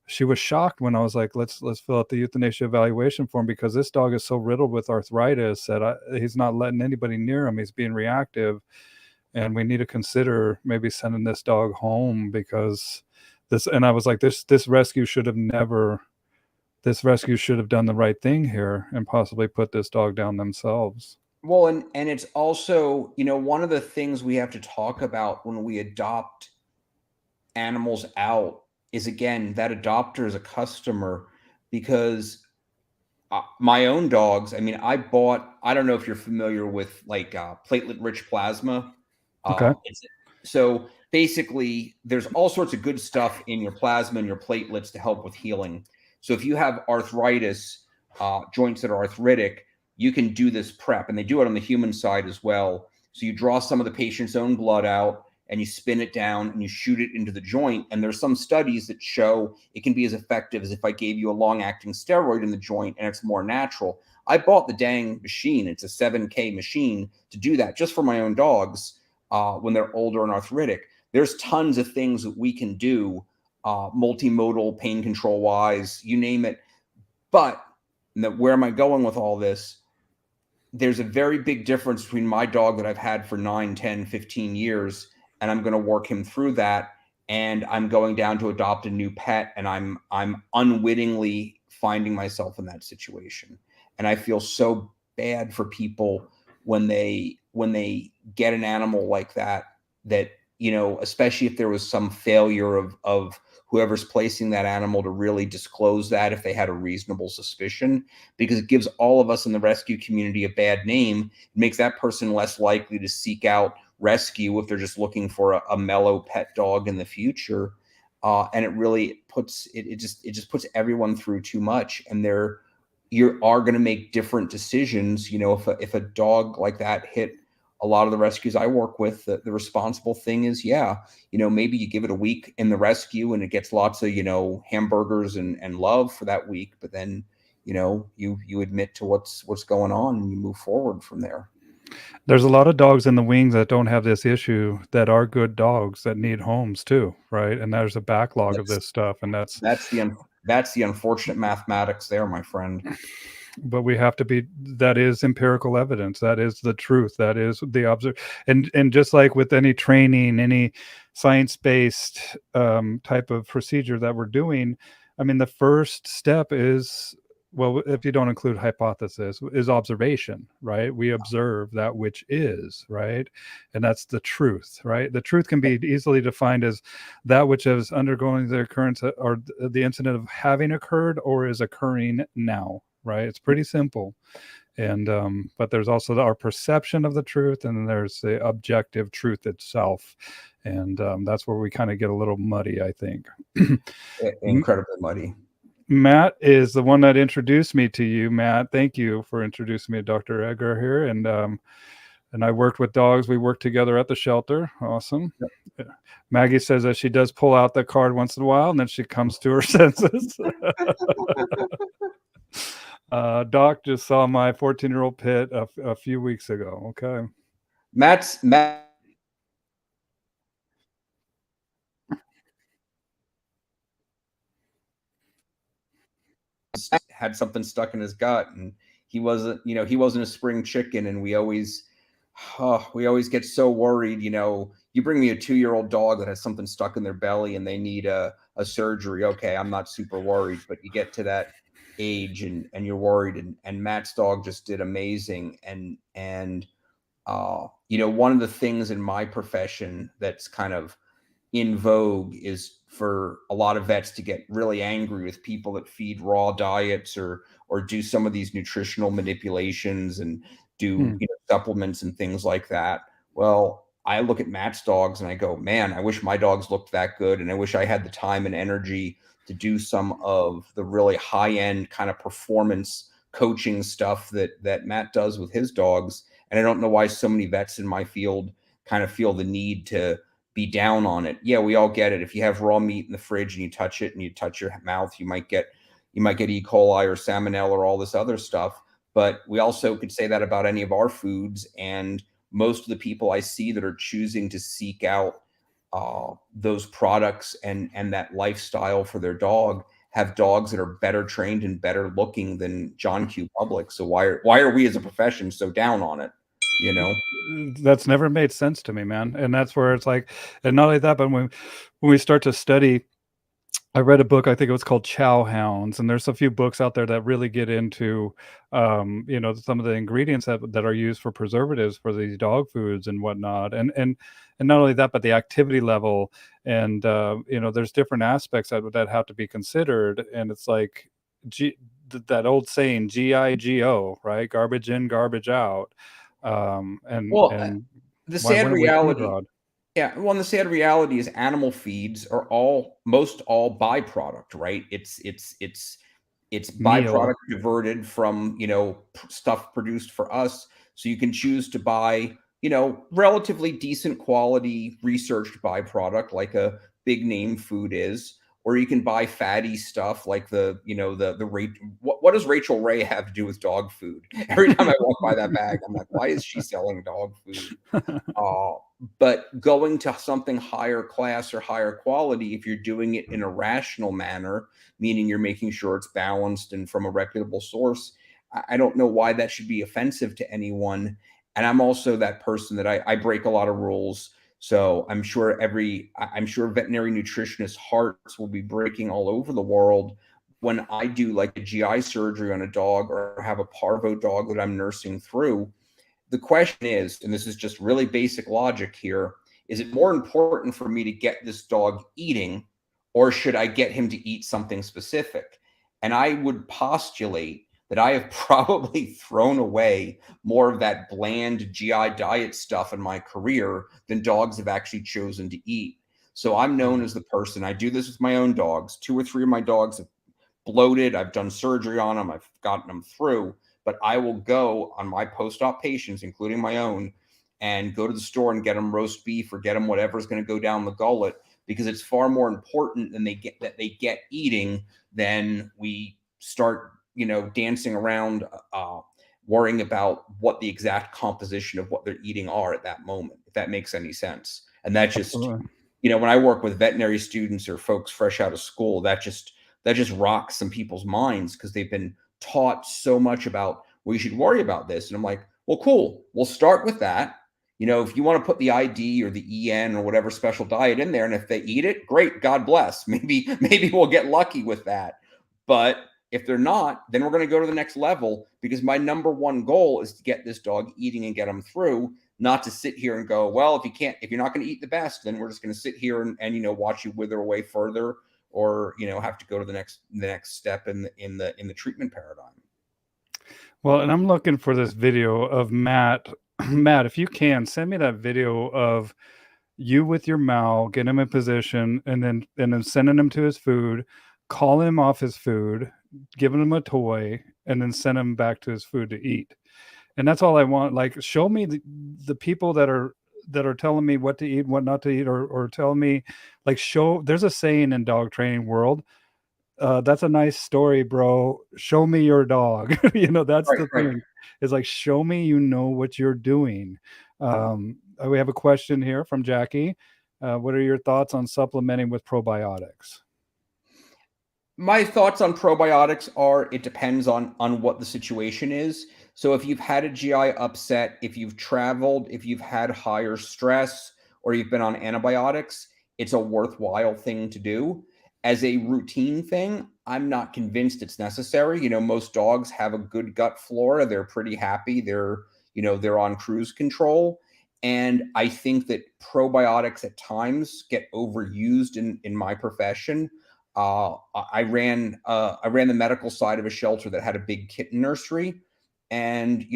she was shocked when I was like, let's fill out the euthanasia evaluation form because this dog is so riddled with arthritis that he's not letting anybody near him. He's being reactive, and we need to consider maybe sending this dog home because this. And I was like, this rescue should have done the right thing here and possibly put this dog down themselves. Well, and it's also, one of the things we have to talk about when we adopt animals out is, again, that adopter is a customer, because my own dogs, I mean, I don't know if you're familiar with like platelet rich plasma. Okay. So basically, there's all sorts of good stuff in your plasma and your platelets to help with healing. So if you have arthritis, joints that are arthritic, you can do this prep, and they do it on the human side as well. So you draw some of the patient's own blood out and you spin it down and you shoot it into the joint. And there's some studies that show it can be as effective as if I gave you a long-acting steroid in the joint, and it's more natural. I bought the dang machine. It's a 7K machine to do that just for my own dogs when they're older and arthritic. There's tons of things that we can do, multimodal, pain control wise, you name it. But where am I going with all this? There's a very big difference between my dog that I've had for 9, 10, 15 years, and I'm going to work him through that. And I'm going down to adopt a new pet, and I'm unwittingly finding myself in that situation. And I feel so bad for people when they get an animal like that, especially if there was some failure of whoever's placing that animal to really disclose that if they had a reasonable suspicion, because it gives all of us in the rescue community a bad name. It makes that person less likely to seek out rescue if they're just looking for a mellow pet dog in the future. And it really just puts everyone through too much. And you are going to make different decisions. If a dog like that hit a lot of the rescues I work with, the responsible thing is, maybe you give it a week in the rescue and it gets lots of, hamburgers and love for that week. But then, you admit to what's going on and you move forward from there. There's a lot of dogs in the wings that don't have this issue that are good dogs that need homes too, right? And there's a backlog of That's this stuff, and that's the unfortunate mathematics there, my friend. but we have to be, that is empirical evidence, that is the truth, that is the observe. And just like with any training, any science-based type of procedure that we're doing, I mean, the first step is, well, if you don't include hypothesis, is observation, right? We observe that which is, right? And that's the truth, right? The truth can be easily defined as that which is undergoing the occurrence, or the incident of having occurred or is occurring now, right? It's pretty simple. And but there's also our perception of the truth, and then there's the objective truth itself. And that's where we kind of get a little muddy, I think. Incredibly muddy. Matt is the one that introduced me to you. Matt, thank you for introducing me to Dr. Egar here. And I worked with dogs. We worked together at the shelter. Awesome. Yep. Maggie says that she does pull out the card once in a while, and then she comes to her senses. Doc just saw my 14-year-old pit a few weeks ago. Okay. Matt had something stuck in his gut, and he wasn't a spring chicken, and we always get so worried. You bring me a 2-year-old dog that has something stuck in their belly and they need a surgery. Okay, I'm not super worried, but you get to that age and you're worried. And Matt's dog just did amazing. And one of the things in my profession that's kind of in vogue is for a lot of vets to get really angry with people that feed raw diets or do some of these nutritional manipulations and do supplements and things like that. Well, I look at Matt's dogs and I go, man, I wish my dogs looked that good, and I wish I had the time and energy to do some of the really high end kind of performance coaching stuff that Matt does with his dogs. And I don't know why so many vets in my field kind of feel the need to be down on it. Yeah, we all get it. If you have raw meat in the fridge and you touch it and you touch your mouth, you might get E. coli or salmonella or all this other stuff. But we also could say that about any of our foods. And most of the people I see that are choosing to seek out those products and that lifestyle for their dog have dogs that are better trained and better looking than John Q. Public. So why are we as a profession so down on it? That's never made sense to me, man. And that's where it's like, and not only that, but when we start to study, I read a book, I think it was called Chow Hounds, and there's a few books out there that really get into, some of the ingredients that are used for preservatives for these dog foods and whatnot. And not only that, but the activity level, and there's different aspects that have to be considered. And it's like that old saying, GIGO, right? Garbage in, garbage out. Well, the Why sad wouldn't we feed reality, rod? yeah. Well, and the sad reality is animal feeds are all byproduct, right? It's byproduct Meal. diverted from stuff produced for us. So you can choose to buy relatively decent quality researched byproduct like a big name food is, or you can buy fatty stuff like what does Rachel Ray have to do with dog food? Every time I walk by that bag, I'm like, why is she selling dog food? But going to something higher class or higher quality, if you're doing it in a rational manner, meaning you're making sure it's balanced and from a reputable source, I don't know why that should be offensive to anyone. And I'm also that person that I break a lot of rules. So I'm sure veterinary nutritionists' hearts will be breaking all over the world when I do like a GI surgery on a dog or have a parvo dog that I'm nursing through. The question is, and this is just really basic logic here, is it more important for me to get this dog eating, or should I get him to eat something specific? And I would postulate that I have probably thrown away more of that bland GI diet stuff in my career than dogs have actually chosen to eat. So I'm known as the person, I do this with my own dogs. 2 or 3 of my dogs have bloated. I've done surgery on them. I've gotten them through, but I will go on my post-op patients, including my own, and go to the store and get them roast beef or get them whatever's going to go down the gullet, because it's far more important that they get eating than we start, dancing around, worrying about what the exact composition of what they're eating are at that moment, if that makes any sense. And that just, Absolutely. when I work with veterinary students or folks fresh out of school, that just rocks some people's minds because they've been taught so much about, well, you should worry about this. And I'm like, well, cool. We'll start with that. You know, if you want to put the ID or the EN or whatever special diet in there, and if they eat it, great, God bless. Maybe we'll get lucky with that. But if they're not, then we're going to go to the next level, because my number one goal is to get this dog eating and get them through, not to sit here and go, well, if you're not going to eat the best, then we're just going to sit here and watch you wither away further, or have to go to the next step in the treatment paradigm. Well, and I'm looking for this video of Matt. Matt, if you can, send me that video of you with your Mal, get him in position, and then sending him to his food, call him off his food, giving him a toy, and then send him back to his food to eat. And that's all I want. Like, show me the people that are telling me what to eat, what not to eat, or tell me, like, there's a saying in dog training world, that's a nice story, bro. Show me your dog. That's Right, the right. thing. Is like, show me what you're doing. We have a question here from Jackie. What are your thoughts on supplementing with probiotics? My thoughts on probiotics are, it depends on what the situation is. So if you've had a GI upset, if you've traveled, if you've had higher stress, or you've been on antibiotics, it's a worthwhile thing to do. As a routine thing, I'm not convinced it's necessary. Most dogs have a good gut flora. They're pretty happy. They're on cruise control. And I think that probiotics at times get overused in my profession. I ran the medical side of a shelter that had a big kitten nursery, and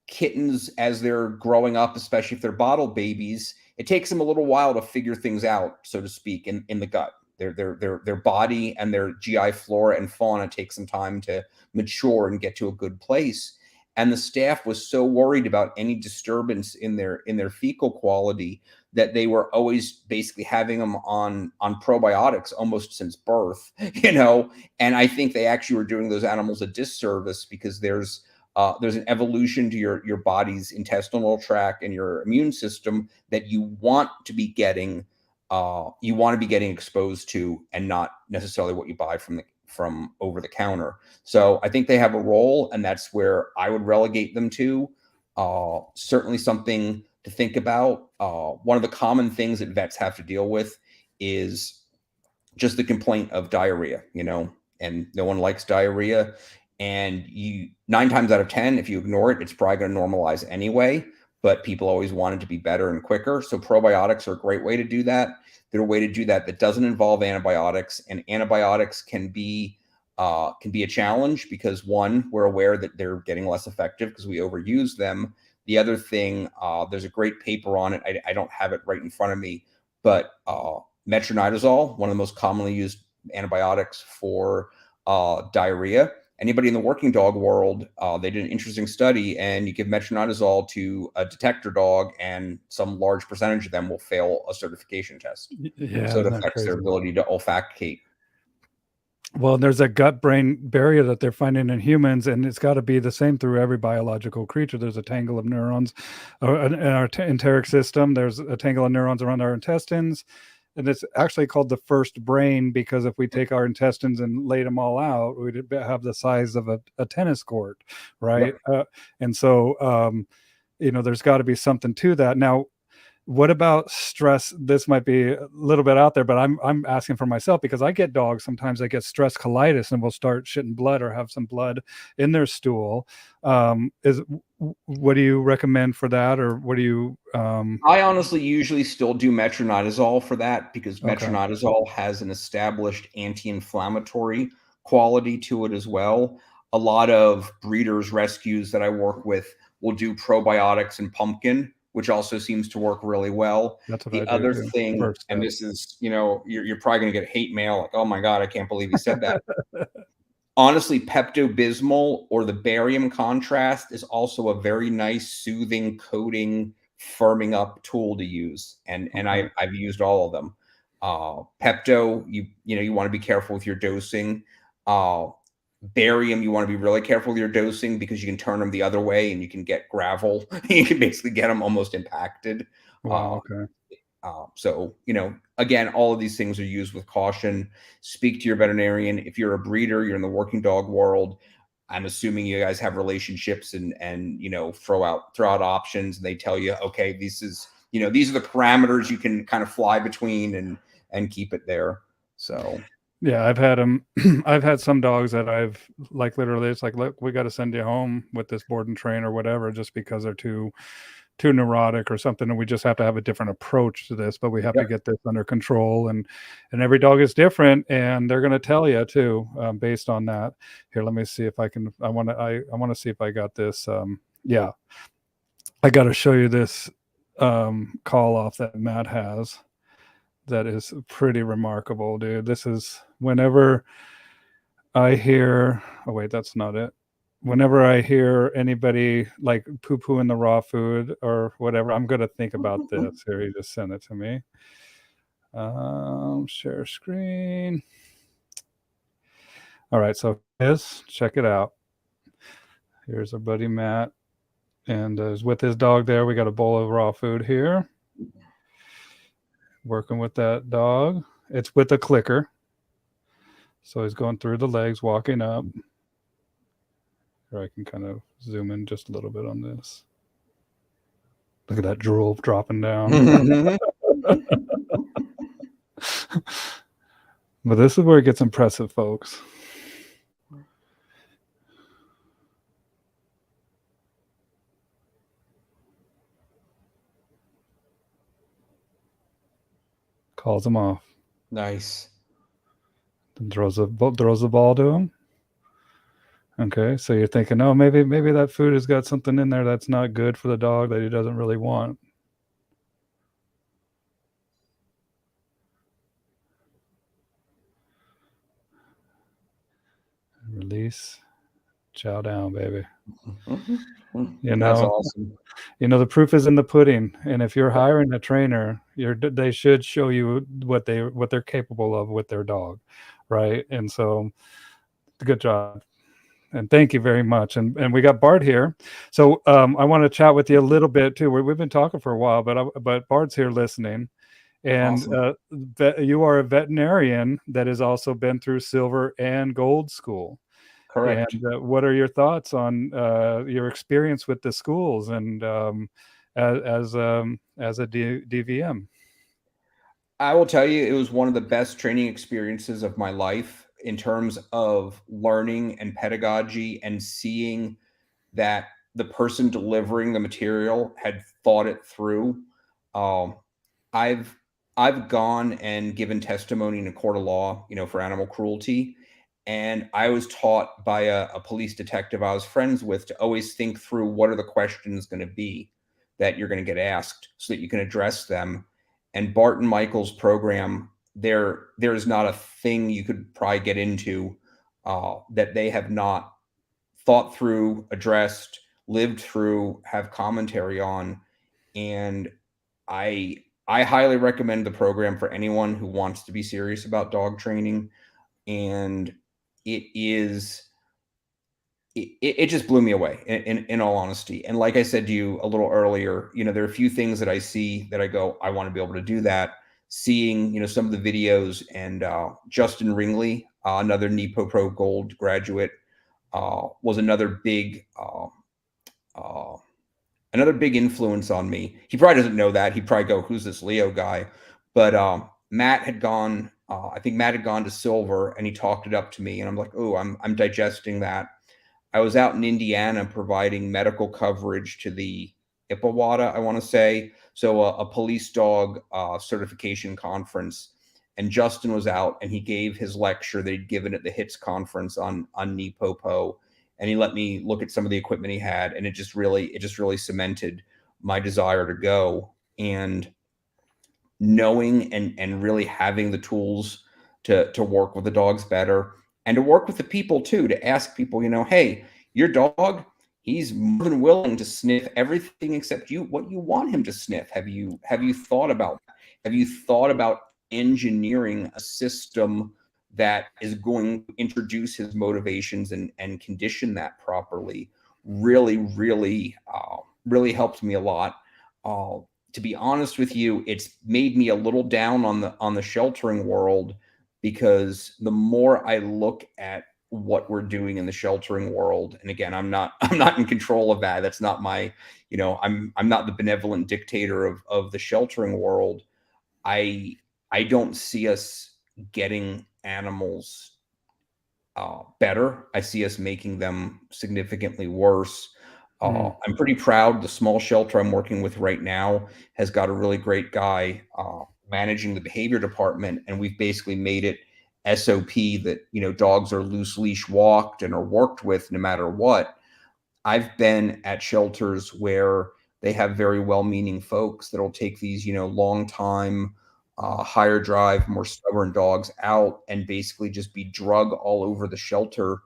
kittens, as they're growing up, especially if they're bottle babies, it takes them a little while to figure things out, so to speak, in the gut. Their body and their GI flora and fauna take some time to mature and get to a good place. And the staff was so worried about any disturbance in their fecal quality that they were always basically having them on probiotics almost since birth, And I think they actually were doing those animals a disservice, because there's an evolution to your body's intestinal tract and your immune system that you want to be getting exposed to, and not necessarily what you buy from over the counter. So I think they have a role, and that's where I would relegate them to. Certainly something to think about. One of the common things that vets have to deal with is just the complaint of diarrhea, and no one likes diarrhea. And 9 times out of 10, if you ignore it, it's probably going to normalize anyway. But people always want it to be better and quicker. So probiotics are a great way to do that. They're a way to do that doesn't involve antibiotics, and antibiotics can be a challenge, because one, we're aware that they're getting less effective because we overuse them. The other thing, there's a great paper on it. I don't have it right in front of me, but metronidazole, one of the most commonly used antibiotics for diarrhea. Anybody in the working dog world, they did an interesting study, and you give metronidazole to a detector dog, and some large percentage of them will fail a certification test. Yeah, So it isn't that affects their crazy? ability to olfactate. Well, there's a gut-brain barrier that they're finding in humans, and it's got to be the same through every biological creature. There's a tangle of neurons in our enteric system. There's a tangle of neurons around our intestines, and it's actually called the first brain, because if we take our intestines and laid them all out, we'd have the size of a tennis court, right? Yep. And so, there's got to be something to that. Now, what about stress? This might be a little bit out there, but I'm asking for myself, because I get dogs sometimes that get stress colitis and will start shitting blood or have some blood in their stool. What do you recommend for that, or what do you? I honestly usually still do metronidazole for that, because Okay. metronidazole has an established anti-inflammatory quality to it as well. A lot of breeders' rescues that I work with will do probiotics and pumpkin, which also seems to work really well. That's what I The do other too. thing, First and step. this is, you're probably going to get hate mail, like, oh my God, I can't believe you said that. Honestly, Pepto-Bismol, or the barium contrast, is also a very nice, soothing, coating, firming up tool to use. And Okay. I've used all of them. Pepto, you want to be careful with your dosing. Barium, you want to be really careful with your dosing, because you can turn them the other way and you can get gravel. You can basically get them almost impacted. Wow. Okay. So, again, all of these things are used with caution. Speak to your veterinarian. If you're a breeder, you're in the working dog world. I'm assuming you guys have relationships and throw out options, and they tell you, okay, these are the parameters you can kind of fly between and keep it there. So Yeah, I've had them. I've had some dogs that I've like literally. It's like, look, we got to send you home with this board and train or whatever, just because they're too neurotic or something, and we just have to have a different approach to this. But we have to yep. get this under control, and every dog is different, and they're going to tell you too, based on that. Here, let me see if I can. I want to see if I got this. Yeah, I got to show you this call off that Matt has. That is pretty remarkable, dude. This is whenever I hear, oh wait, that's not it. Whenever I hear anybody like poo poo in the raw food or whatever, I'm going to think about this. Here, he just sent it to me. Share screen. All right, so check it out. Here's our buddy Matt, and is with his dog there. We got a bowl of raw food here. Working with that dog. It's with a clicker. So he's going through the legs, walking up. Or I can kind of zoom in just a little bit on this. Look at that drool dropping down. But this is where it gets impressive, folks. Calls him off. Nice. Then throws the ball to him. Okay, so you're thinking, oh, maybe that food has got something in there that's not good for the dog that he doesn't really want. Release. Chow down, baby. That's awesome. The proof is in the pudding, and if you're hiring a trainer, they should show you what they're capable of with their dog, right? And so, good job, and thank you very much. And we got Bart here, so I want to chat with you a little bit too. We've been talking for a while, but Bart's here listening, and Awesome. you are a veterinarian that has also been through silver and gold school. Correct. And what are your thoughts on your experience with the schools and as a DVM? I will tell you, it was one of the best training experiences of my life in terms of learning and pedagogy and seeing that the person delivering the material had thought it through. Um, I've I've gone and given testimony in a court of law, for animal cruelty, and I was taught by a police detective I was friends with to always think through what are the questions going to be that you're going to get asked so that you can address them. And Barton Michael's program, there is not a thing you could probably get into that they have not thought through, addressed, lived through, have commentary on. And I highly recommend the program for anyone who wants to be serious about dog training. And it just blew me away in all honesty. And like I said to you a little earlier, there are a few things that I see that I go, I want to be able to do that. Seeing, some of the videos, and Justin Ringley, another NEPO Pro Gold graduate, was another big influence on me. He probably doesn't know that. He'd probably go, who's this Leo guy? But Matt had gone, I think Matt had gone to silver, and he talked it up to me. And I'm like, oh, I'm digesting that. I was out in Indiana providing medical coverage to the Ipawata, I want to say. So a police dog certification conference. And Justin was out, and he gave his lecture that he'd given at the HITS conference on NEPOPO. And he let me look at some of the equipment he had, and it just really cemented my desire to go. And knowing and really having the tools to work with the dogs better, and to work with the people too, to ask people, hey, your dog, he's more than willing to sniff everything except what you want him to sniff. Have you thought about that? Have you thought about engineering a system that is going to introduce his motivations and condition that properly? Really helped me a lot. to be honest with you, it's made me a little down on the sheltering world, because the more I look at what we're doing in the sheltering world, and again, I'm not in control of that. That's not my, I'm not the benevolent dictator of the sheltering world. I I don't see us getting animals better. I see us making them significantly worse. Mm. I'm pretty proud. The small shelter I'm working with right now has got a really great guy managing the behavior department, and we've basically made it SOP that dogs are loose leash walked and are worked with no matter what. I've been at shelters where they have very well-meaning folks that'll take these, long time, higher drive, more stubborn dogs out and basically just be drug all over the shelter.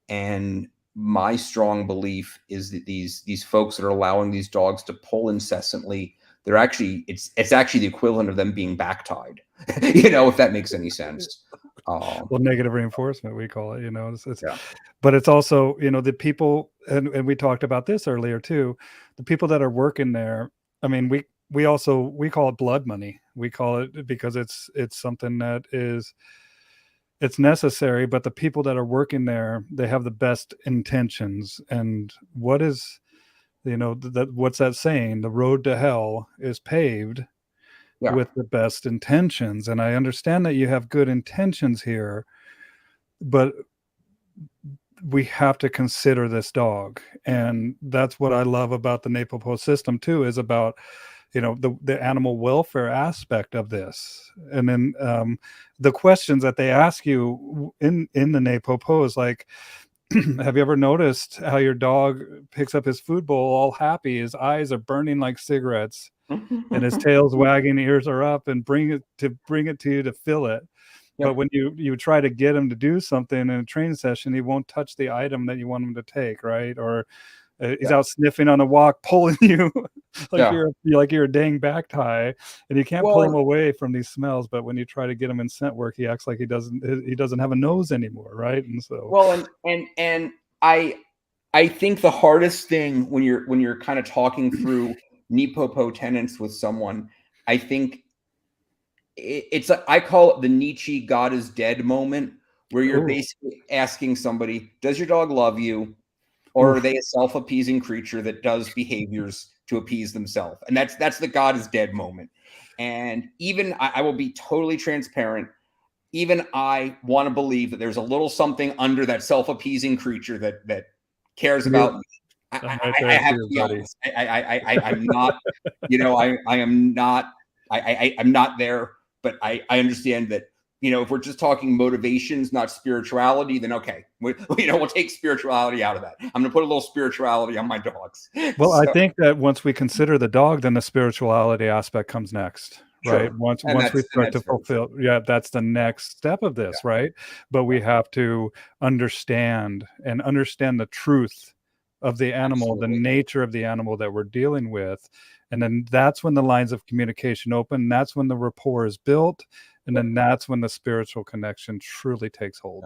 And my strong belief is that these folks that are allowing these dogs to pull incessantly, they're actually it's actually the equivalent of them being back tied, if that makes any sense. Well, negative reinforcement, we call it, Yeah, but it's also, the people, and we talked about this earlier too, the people that are working there. I mean, we call it blood money. We call it because it's something that it's necessary, but the people that are working there, they have the best intentions. And what is, what's that saying? The road to hell is paved yeah, with the best intentions. And I understand that you have good intentions here, but we have to consider this dog. And that's what I love about the NAPOPO system too, is about, the animal welfare aspect of this. And then the questions that they ask you in the NAPOPO is like, have you ever noticed how your dog picks up his food bowl all happy, his eyes are burning like cigarettes, and his tail's wagging, ears are up, and bring it to you to fill it. But yep, when you try to get him to do something in a training session, he won't touch the item that you want him to take, right? Or he's yeah, out sniffing on a walk, pulling you yeah. like you're a dang back tie, and you can't pull him Well, away from these smells. But when you try to get him in scent work, he acts like he doesn't have a nose anymore, right? And so, Well, and I think the hardest thing when you're kind of talking through Nepopo tenants with someone, I think it's like, I call it the Nietzsche "God is dead" moment, where you're oh, basically asking somebody, "Does your dog love you, or are oof, they a self-appeasing creature that does behaviors to appease themselves?" And that's the "God is dead" moment. And even I will be totally transparent. Even I want to believe that there's a little something under that self-appeasing creature that cares I'm, about me. I'm right I there have too, to be buddy. honest. I'm not, I am not, I'm not there, but I understand that, if we're just talking motivations, not spirituality, then okay, we'll take spirituality out of that. I'm going to put a little spirituality on my dogs. Well, I So think that once we consider the dog, then the spirituality aspect comes next, right? sure. Once we And start that's to very true. fulfill, yeah, that's the next step of Yeah. this, right? But Yeah. we have to understand the truth of the animal, the Absolutely. nature of the animal that we're dealing with. And then that's when the lines of communication open. That's when the rapport is built. And Yep. then that's when the spiritual connection truly takes Yeah. hold.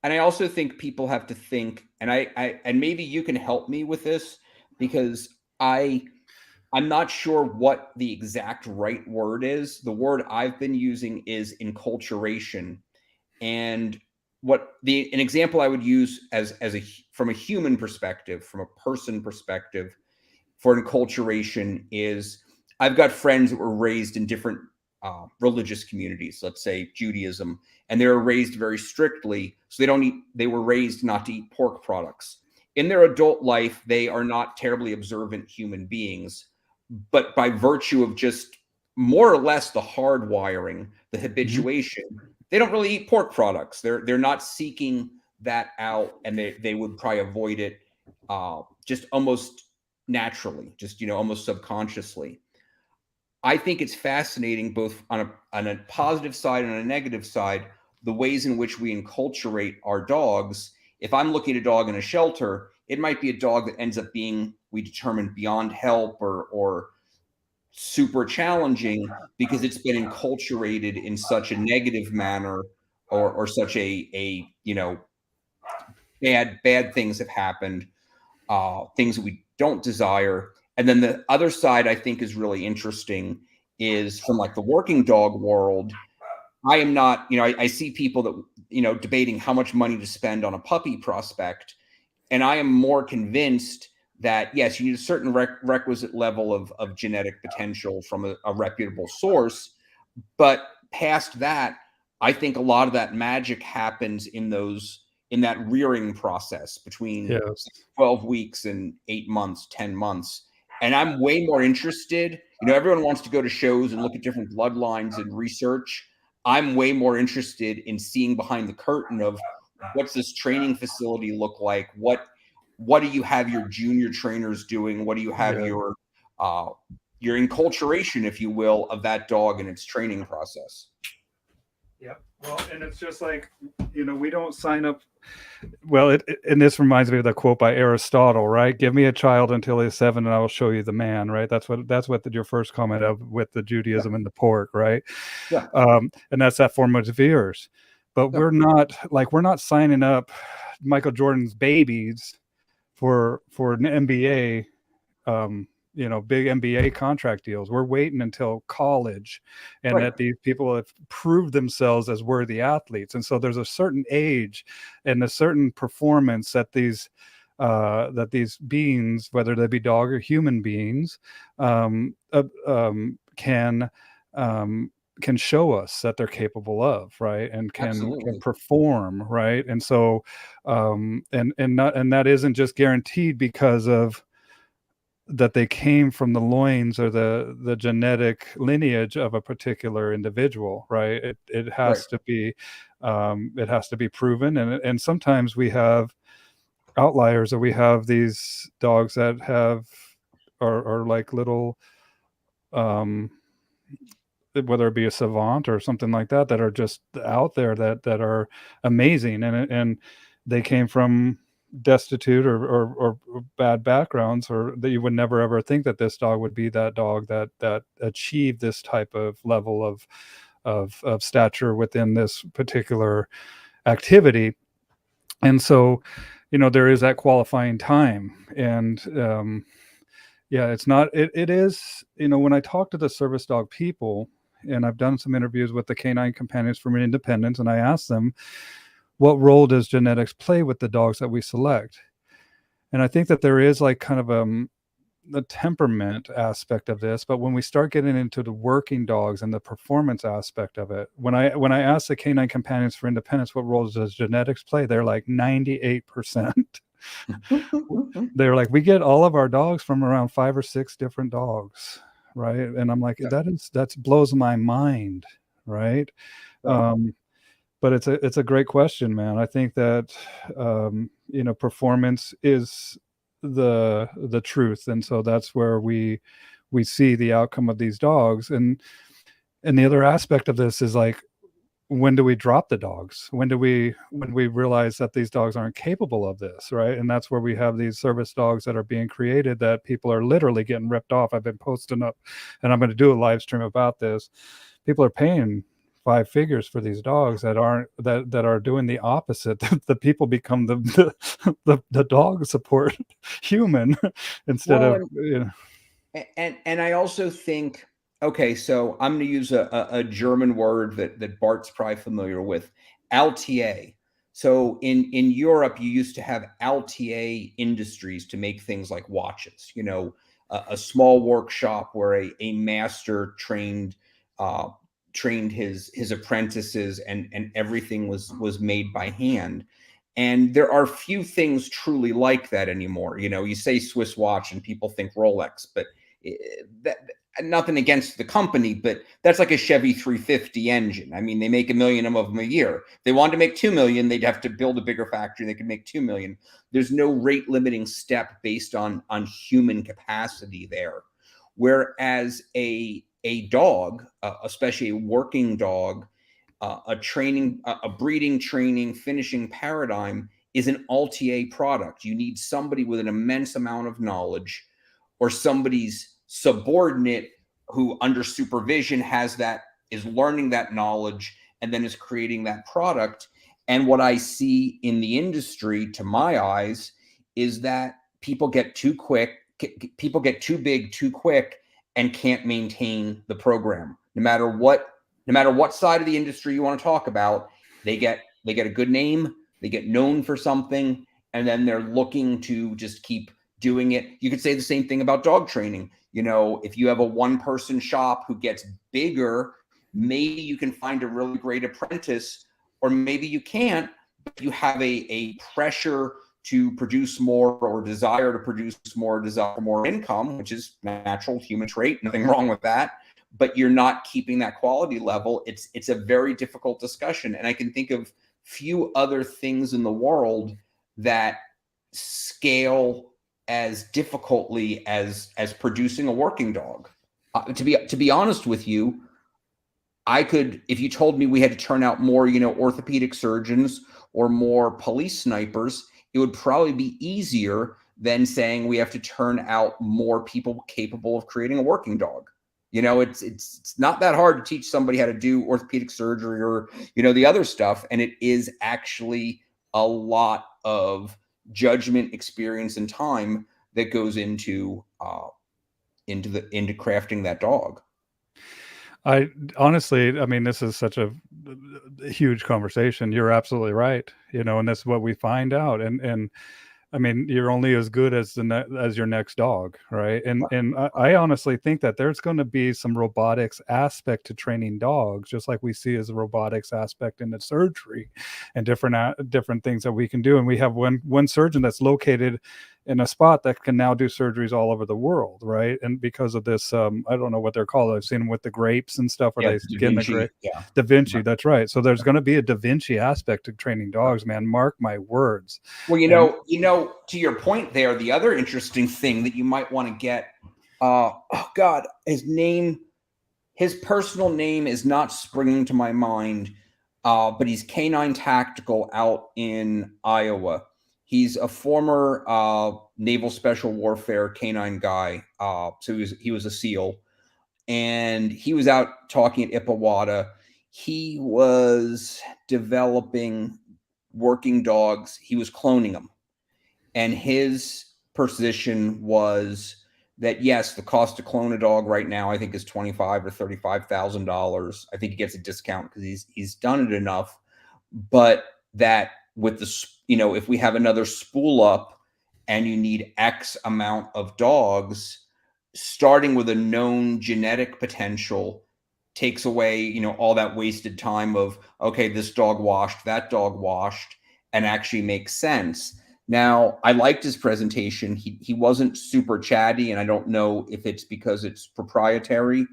And I also think people have to think, and and maybe you can help me with this, because I'm not sure what the exact right word is. The word I've been using is enculturation. And an example I would use from a human perspective, from a person perspective, for enculturation is, I've got friends that were raised in different religious communities, let's say Judaism, and they were raised very strictly. So they were raised not to eat pork products. In their adult life, they are not terribly observant human beings, but by virtue of just more or less the hardwiring, the Mhm. habituation, they don't really eat pork products. They're not seeking that out, and they would probably avoid it just almost naturally, just almost subconsciously. I think it's fascinating, both on a positive side and on a negative side, the ways in which we enculturate our dogs. If I'm looking at a dog in a shelter, it might be a dog that ends up being, we determine, beyond help, or super challenging, because it's been enculturated in such a negative manner, or such a bad things have happened, things that we don't desire. And then the other side I think is really interesting is from like the working dog world. I am not, I see people that, debating how much money to spend on a puppy prospect. And I am more convinced that, yes, you need a certain requisite level of genetic potential from a reputable source. But past that, I think a lot of that magic happens in that rearing process between Yes. 12 weeks and 8 months, 10 months. And I'm way more interested. Everyone wants to go to shows and look at different bloodlines and research. I'm way more interested in seeing behind the curtain of what's this training facility look like? What do you have your junior trainers doing? What do you have Yeah. your enculturation, if you will, of that dog and its training process? Yeah. Well, and it's just like, we don't sign up. Well, and this reminds me of the quote by Aristotle, right? Give me a child until he's 7 and I will show you the man, right? That's what your first comment of with the Yeah. Judaism and the pork, right? Yeah. And that's that formative years. But Yeah. we're not signing up Michael Jordan's babies for an NBA, big NBA contract deals. We're waiting until college, and Right. that these people have proved themselves as worthy athletes. And so there's a certain age and a certain performance that these beings, whether they be dog or human beings, can show us that they're capable of, right, and can Absolutely. perform, right. And so and that isn't just guaranteed because of that they came from the loins or the genetic lineage of a particular individual, right. It Right. has to be proven, and sometimes we have outliers, or we have these dogs that are like little, um whether it be a savant or something like that, that are just out there, that are amazing, and they came from destitute or bad backgrounds, or that you would never ever think that this dog would be that dog that achieved this type of level of stature within this particular activity. And so, there is that qualifying time. And yeah, it's not, it is, when I talk to the service dog people, and I've done some interviews with the canine companions from independence, and I ask them, what role does genetics play with the dogs that we select? And I think that there is like kind of the temperament aspect of this, but when we start getting into the working dogs and the performance aspect of it, when I ask the canine companions for independence, what roles does genetics play, they're like 98%. They're like, we get all of our dogs from around 5 or 6 different dogs, right? And I'm like, Yeah. that blows my mind, right? Right. But it's a great question, man. I think that performance is the truth, and so that's where we see the outcome of these dogs. And the other aspect of this is like, when do we drop the dogs? When we realize that these dogs aren't capable of this, right? And that's where we have these service dogs that are being created that people are literally getting ripped off. I've been posting up, and I'm going to do a live stream about this. People are paying 5 figures for these dogs that are doing the opposite. The people become the dog support human instead Well, of, and I also think, okay, so I'm going to use a German word that Bart's probably familiar with, LTA. So in Europe, you used to have LTA industries to make things like watches. A small workshop where a master trained his apprentices, and everything was made by hand. And there are few things truly like that anymore. You say Swiss watch and people think Rolex, but that, nothing against the company, but that's like a Chevy 350 engine. I mean, they make 1 million of them a year. If they wanted to make 2 million, they'd have to build a bigger factory. They could make 2 million. There's no rate limiting step based on human capacity there. Whereas a dog, especially a working dog, a breeding, training, finishing paradigm is an LTA product. You need somebody with an immense amount of knowledge, or somebody's subordinate who under supervision is learning that knowledge and then is creating that product. And what I see in the industry, to my eyes, is that people get too quick, people get too big too quick and can't maintain the program. No matter what side of the industry you want to talk about, they get a good name, they get known for something, and then they're looking to just keep doing it. You could say the same thing about dog training. You know, if you have a one-person shop who gets bigger, maybe you can find a really great apprentice, or maybe you can't, but you have a pressure to produce more, or desire to produce more, desire for more income, which is natural human trait, nothing wrong with that, but you're not keeping that quality level. It's a very difficult discussion. And I can think of few other things in the world that scale as difficultly as producing a working dog. To be honest with you, I could, if you told me we had to turn out more, orthopedic surgeons or more police snipers, it would probably be easier than saying we have to turn out more people capable of creating a working dog. It's not that hard to teach somebody how to do orthopedic surgery or, the other stuff. And it is actually a lot of judgment, experience, and time that goes into crafting that dog. I honestly, I mean, this is such a huge conversation. You're absolutely right. And that's what we find out. And I mean, you're only as good as as your next dog, right? And I honestly think that there's going to be some robotics aspect to training dogs, just like we see as a robotics aspect in the surgery, and different things that we can do. And we have one surgeon that's located in a spot that can now do surgeries all over the world, right? And because of this, I don't know what they're called. I've seen them with the grapes and stuff, where they get in the grape. Yeah. Da Vinci, that's right. So there's going to be a Da Vinci aspect to training dogs, man. Mark my words. Well, to your point there, the other interesting thing that you might want to get, oh God, his personal name is not springing to my mind, but he's Canine Tactical out in Iowa. He's a former Naval Special Warfare canine guy. So he was a SEAL, and he was out talking at Ipawata. He was developing working dogs. He was cloning them. And his position was that, yes, the cost to clone a dog right now, I think, is $25,000 or $35,000. I think he gets a discount because he's done it enough. But that with if we have another spool up and you need X amount of dogs, starting with a known genetic potential takes away, all that wasted time of, okay, this dog washed, that dog washed, and actually makes sense. Now, I liked his presentation. He wasn't super chatty, and I don't know if it's because it's proprietary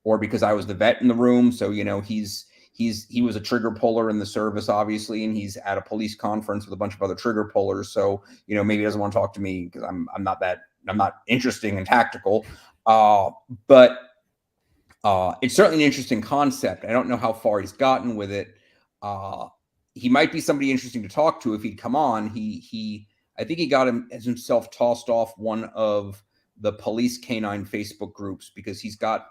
or because I was the vet in the room. So, he was a trigger puller in the service, obviously, and he's at a police conference with a bunch of other trigger pullers. So, maybe he doesn't want to talk to me because I'm not interesting and tactical. But it's certainly an interesting concept. I don't know how far he's gotten with it. He might be somebody interesting to talk to if he'd come on. I think he got himself tossed off one of the police canine Facebook groups because he's got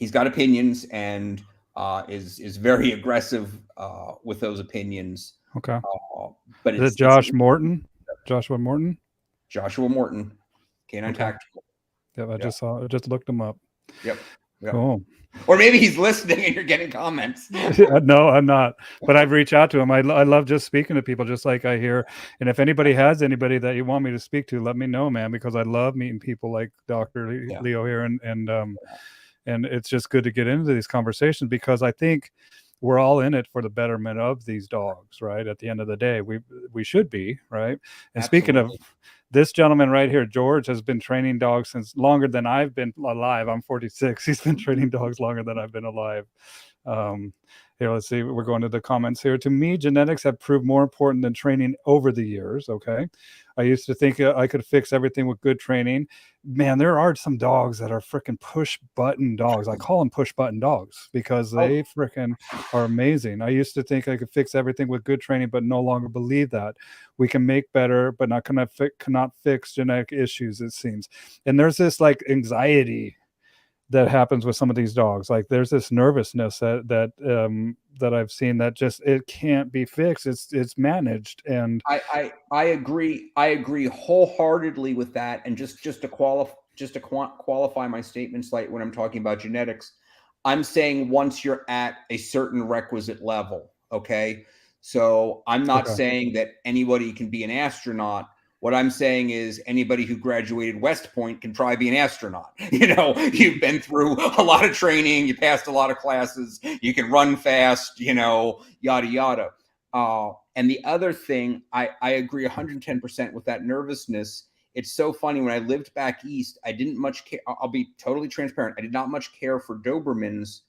opinions and is very aggressive with those opinions. Okay. But is it Joshua Morton, Canine Tactical. Yeah, I just looked him up. Yep. Cool. Or maybe he's listening and you're getting comments. No, I'm not. But I've reached out to him. I love just speaking to people, just like I hear. And if anybody has anybody that you want me to speak to, let me know, man, because I love meeting people like Dr. Leo here. And it's just good to get into these conversations because I think we're all in it for the betterment of these dogs, right? At the end of the day, we should be, right? And Absolutely. Speaking of this gentleman right here, George, has been training dogs since longer than I've been alive. I'm 46. He's been training dogs longer than I've been alive. Here, let's see. We're going to the comments here. To me, genetics have proved more important than training over the years. Okay. I used to think I could fix everything with good training. Man, there are some dogs that are freaking push button dogs. I call them push button dogs because they freaking are amazing. I used to think I could fix everything with good training, but no longer believe that. We can make better, but cannot fix genetic issues, it seems. And there's this like anxiety that happens with some of these dogs. Like there's this nervousness that I've seen that just it can't be fixed. It's managed. And I agree. I agree wholeheartedly with that. And just to qualify my statement slightly when I'm talking about genetics, I'm saying once you're at a certain requisite level. Okay. So I'm not okay, saying that anybody can be an astronaut. What I'm saying is anybody who graduated West Point can try be an astronaut. You've been through a lot of training, you passed a lot of classes, you can run fast, yada yada. And the other thing, I agree 110% with that nervousness. It's so funny. When I lived back east, I didn't much care. I'll be totally transparent. I did not much care for Dobermans.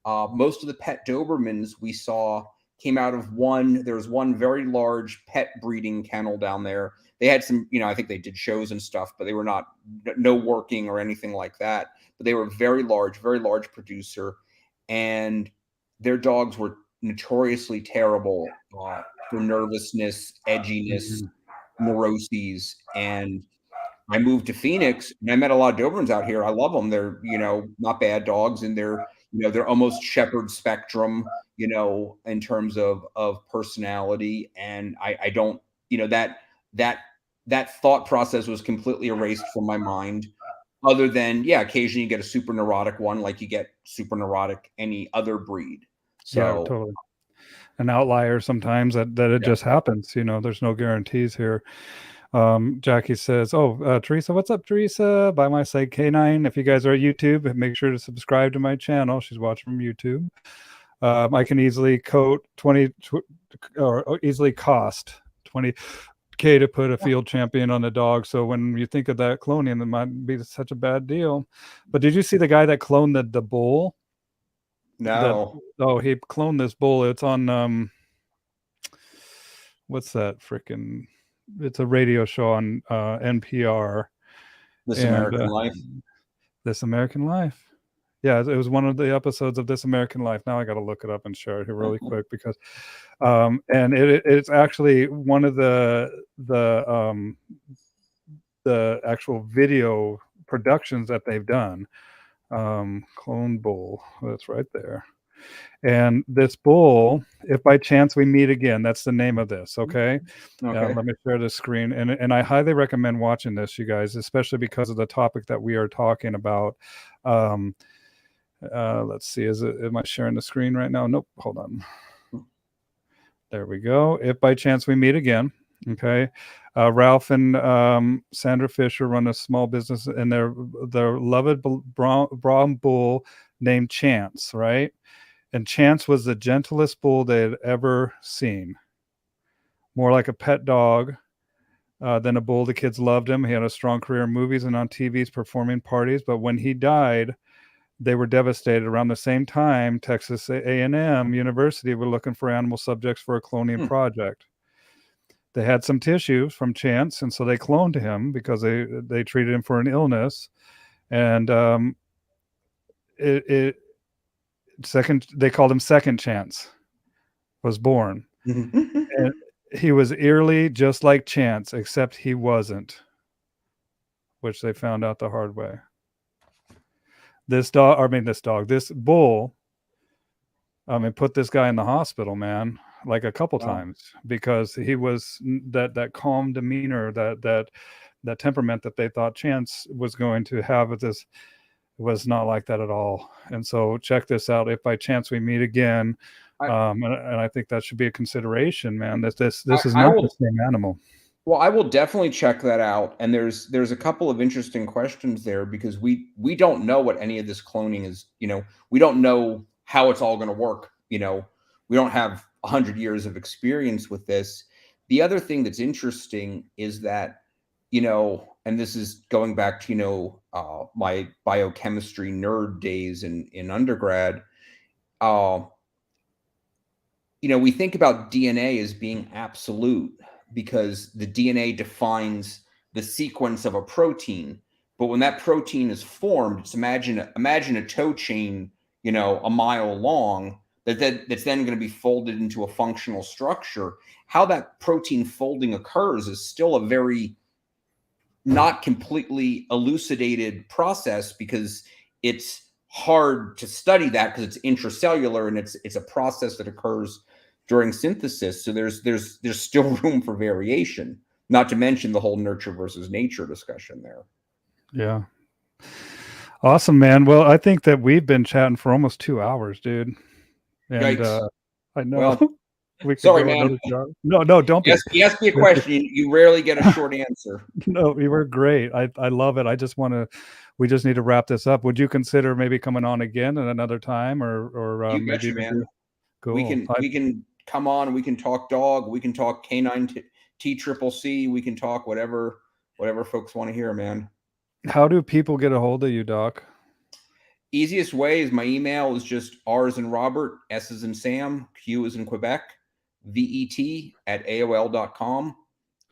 Most of the pet Dobermans we saw came out of there was one very large pet breeding kennel down there. They had some, I think they did shows and stuff, but they were no working or anything like that. But they were very large producer. And their dogs were notoriously terrible for nervousness, edginess, mhm, neuroses. And I moved to Phoenix and I met a lot of Dobermans out here. I love them. They're, not bad dogs, and they're almost shepherd spectrum, in terms of personality. And I don't, that thought process was completely erased from my mind. Other than, yeah, occasionally you get a super neurotic one, like you get super neurotic any other breed. yeah, So totally. An outlier sometimes that it yeah. just happens. There's no guarantees here. Jackie says, "Oh, Teresa, what's up, Teresa? By my side, Canine. If you guys are at YouTube, make sure to subscribe to my channel." She's watching from YouTube. I can easily easily cost 20K to put a field champion on a dog. So when you think of that cloning, it might be such a bad deal. But did you see the guy that cloned the bull? No. He cloned this bull. It's on what's that freaking? It's a radio show on NPR. This And American Life. This American Life. Yeah, it was one of the episodes of This American Life. Now I got to look it up and share it here really quick because, and it's actually one of the actual video productions that they've done. Clone bull, that's right there. And this bull, if by chance we meet again, that's the name of this. Okay. Okay. Let me share the screen. And I highly recommend watching this, you guys, especially because of the topic that we are talking about. Let's see. Am I sharing the screen right now? Nope. Hold on. There we go. If by chance we meet again. Okay. Ralph and Sandra Fisher run a small business, and their beloved brown bull named Chance, right? And Chance was the gentlest bull they had ever seen. More like a pet dog than a bull. The kids loved him. He had a strong career in movies and on TV's performing parties. But when he died, they were devastated. Around the same time, Texas A&M University were looking for animal subjects for a cloning project. They had some tissues from Chance, and so they cloned him because they treated him for an illness. And they called him Second Chance, was born. And he was eerily just like Chance, except he wasn't, which they found out the hard way. This bull, put this guy in the hospital, man, like a couple times, because he was that calm demeanor, that temperament that they thought Chance was going to have with this was not like that at all. And so check this out. If by chance we meet again, and I think that should be a consideration, man. This is not the same animal. Well, I will definitely check that out. And there's a couple of interesting questions there, because we don't know what any of this cloning is. We don't know how it's all going to work. We don't have 100 years of experience with this. The other thing that's interesting is that, and this is going back to, my biochemistry nerd days in undergrad. We think about DNA as being absolute because the DNA defines the sequence of a protein. But when that protein is formed, it's imagine a tow chain, a mile long, that's then going to be folded into a functional structure. How that protein folding occurs is still a very not completely elucidated process, because it's hard to study that because it's intracellular and it's a process that occurs during synthesis. So there's still room for variation, not to mention the whole nurture versus nature discussion there. Yeah. Awesome, man. Well, I think that we've been chatting for almost 2 hours, dude. And Yikes. I know Well, we could sorry, go man. another 2 hours. No, don't be. You ask me a question, you rarely get a short answer. No, you were great. I love it. I just want to. We just need to wrap this up. Would you consider maybe coming on again at another time, or You maybe betcha, even man. do? Cool. We can come on. We can talk dog. We can talk canine TCCC. We can talk whatever folks want to hear, man. How do people get a hold of you, Doc? Easiest way is my email is just R as in Robert, S as in Sam, Q as in Quebec, VET@AOL.com.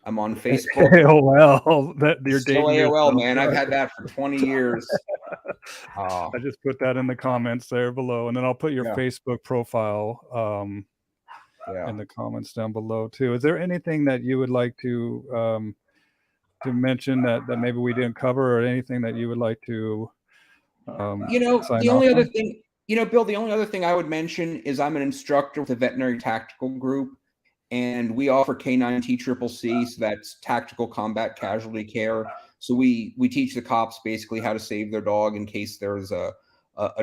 I'm on Facebook. AOL. That you're Still dating AOL, yourself. man. I've had that for 20 years. I just put that in the comments there below, and then I'll put your Yeah. Facebook profile Yeah. in the comments down below too. Is there anything that you would like to mention that maybe we didn't cover, or anything that you would like to sign The off only other on? thing, Bill, the only other thing I would mention is I'm an instructor with the Veterinary Tactical Group, and we offer canine TCCC, so that's tactical combat casualty care. So we teach the cops basically how to save their dog in case there's a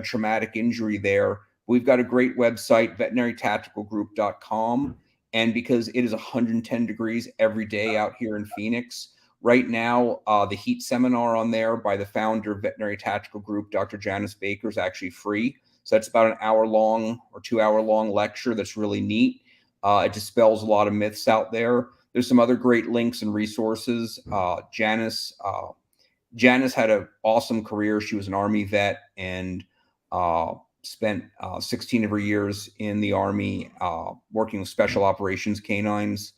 traumatic injury there. We've got a great website, veterinarytacticalgroup.com, and because it is 110 degrees every day out here in Phoenix, right now, the heat seminar on there by the founder of Veterinary Tactical Group, Dr. Janice Baker, is actually free. So that's about an hour-long or 2-hour-long lecture that's really neat. It dispels a lot of myths out there. There's some other great links and resources. Janice had an awesome career. She was an Army vet and spent 16 of her years in the Army working with special operations canines,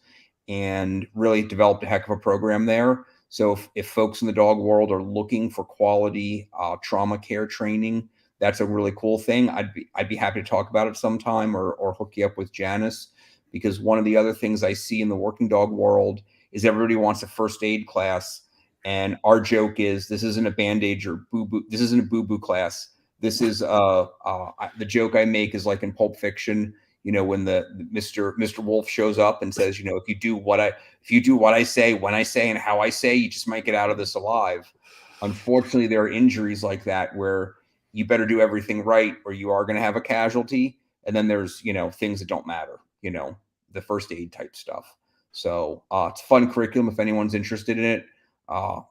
and really developed a heck of a program there. So if folks in the dog world are looking for quality trauma care training, that's a really cool thing. I'd be happy to talk about it sometime, or hook you up with Janice, because one of the other things I see in the working dog world is everybody wants a first aid class. And our joke is, this isn't a Band-Aid or boo-boo. This isn't a boo-boo class. This is the joke I make is like in Pulp Fiction, when the Mr. Wolf shows up and says, if you do what I say, when I say, and how I say, you just might get out of this alive. Unfortunately, there are injuries like that where you better do everything right, or you are going to have a casualty. And then there's, things that don't matter, the first aid type stuff. So it's a fun curriculum if anyone's interested in it.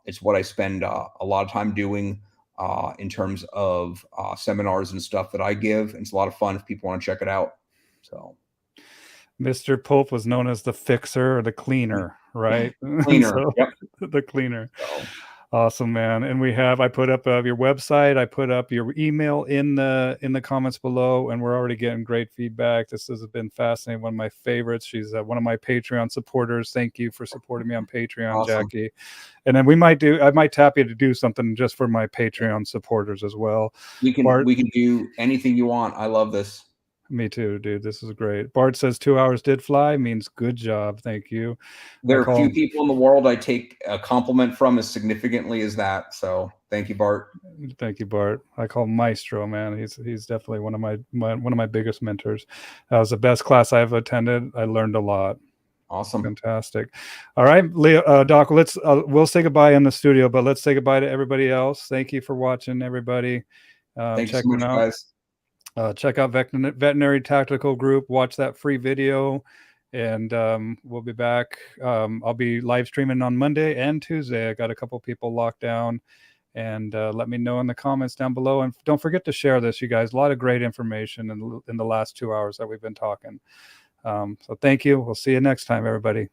It's what I spend a lot of time doing in terms of seminars and stuff that I give. And it's a lot of fun if people want to check it out. So Mr. Pope was known as the fixer or the cleaner, right? Cleaner. So, Yep. The cleaner. So. Awesome, man. And I put up your website. I put up your email in the comments below, and we're already getting great feedback. This has been fascinating. One of my favorites. She's one of my Patreon supporters. Thank you for supporting me on Patreon, Awesome. Jackie. And then I might tap you to do something just for my Patreon supporters as well. We can do anything you want. I love this. Me too, dude. This is great. Bart says 2 hours did fly, means good job. Thank you. There are few people in the world I take a compliment from as significantly as that. So thank you, Bart. Thank you, Bart. I call him Maestro, man. He's definitely one of my biggest mentors. That was the best class I've attended. I learned a lot. Awesome. Fantastic. All right, Leo, Doc, we'll say goodbye in the studio, but let's say goodbye to everybody else. Thank you for watching, everybody. Thanks so much, guys. Check out Veterinary Tactical Group. Watch that free video, and we'll be back. I'll be live streaming on Monday and Tuesday. I got a couple people locked down, and let me know in the comments down below. And don't forget to share this, you guys. A lot of great information in the last 2 hours that we've been talking. So thank you. We'll see you next time, everybody.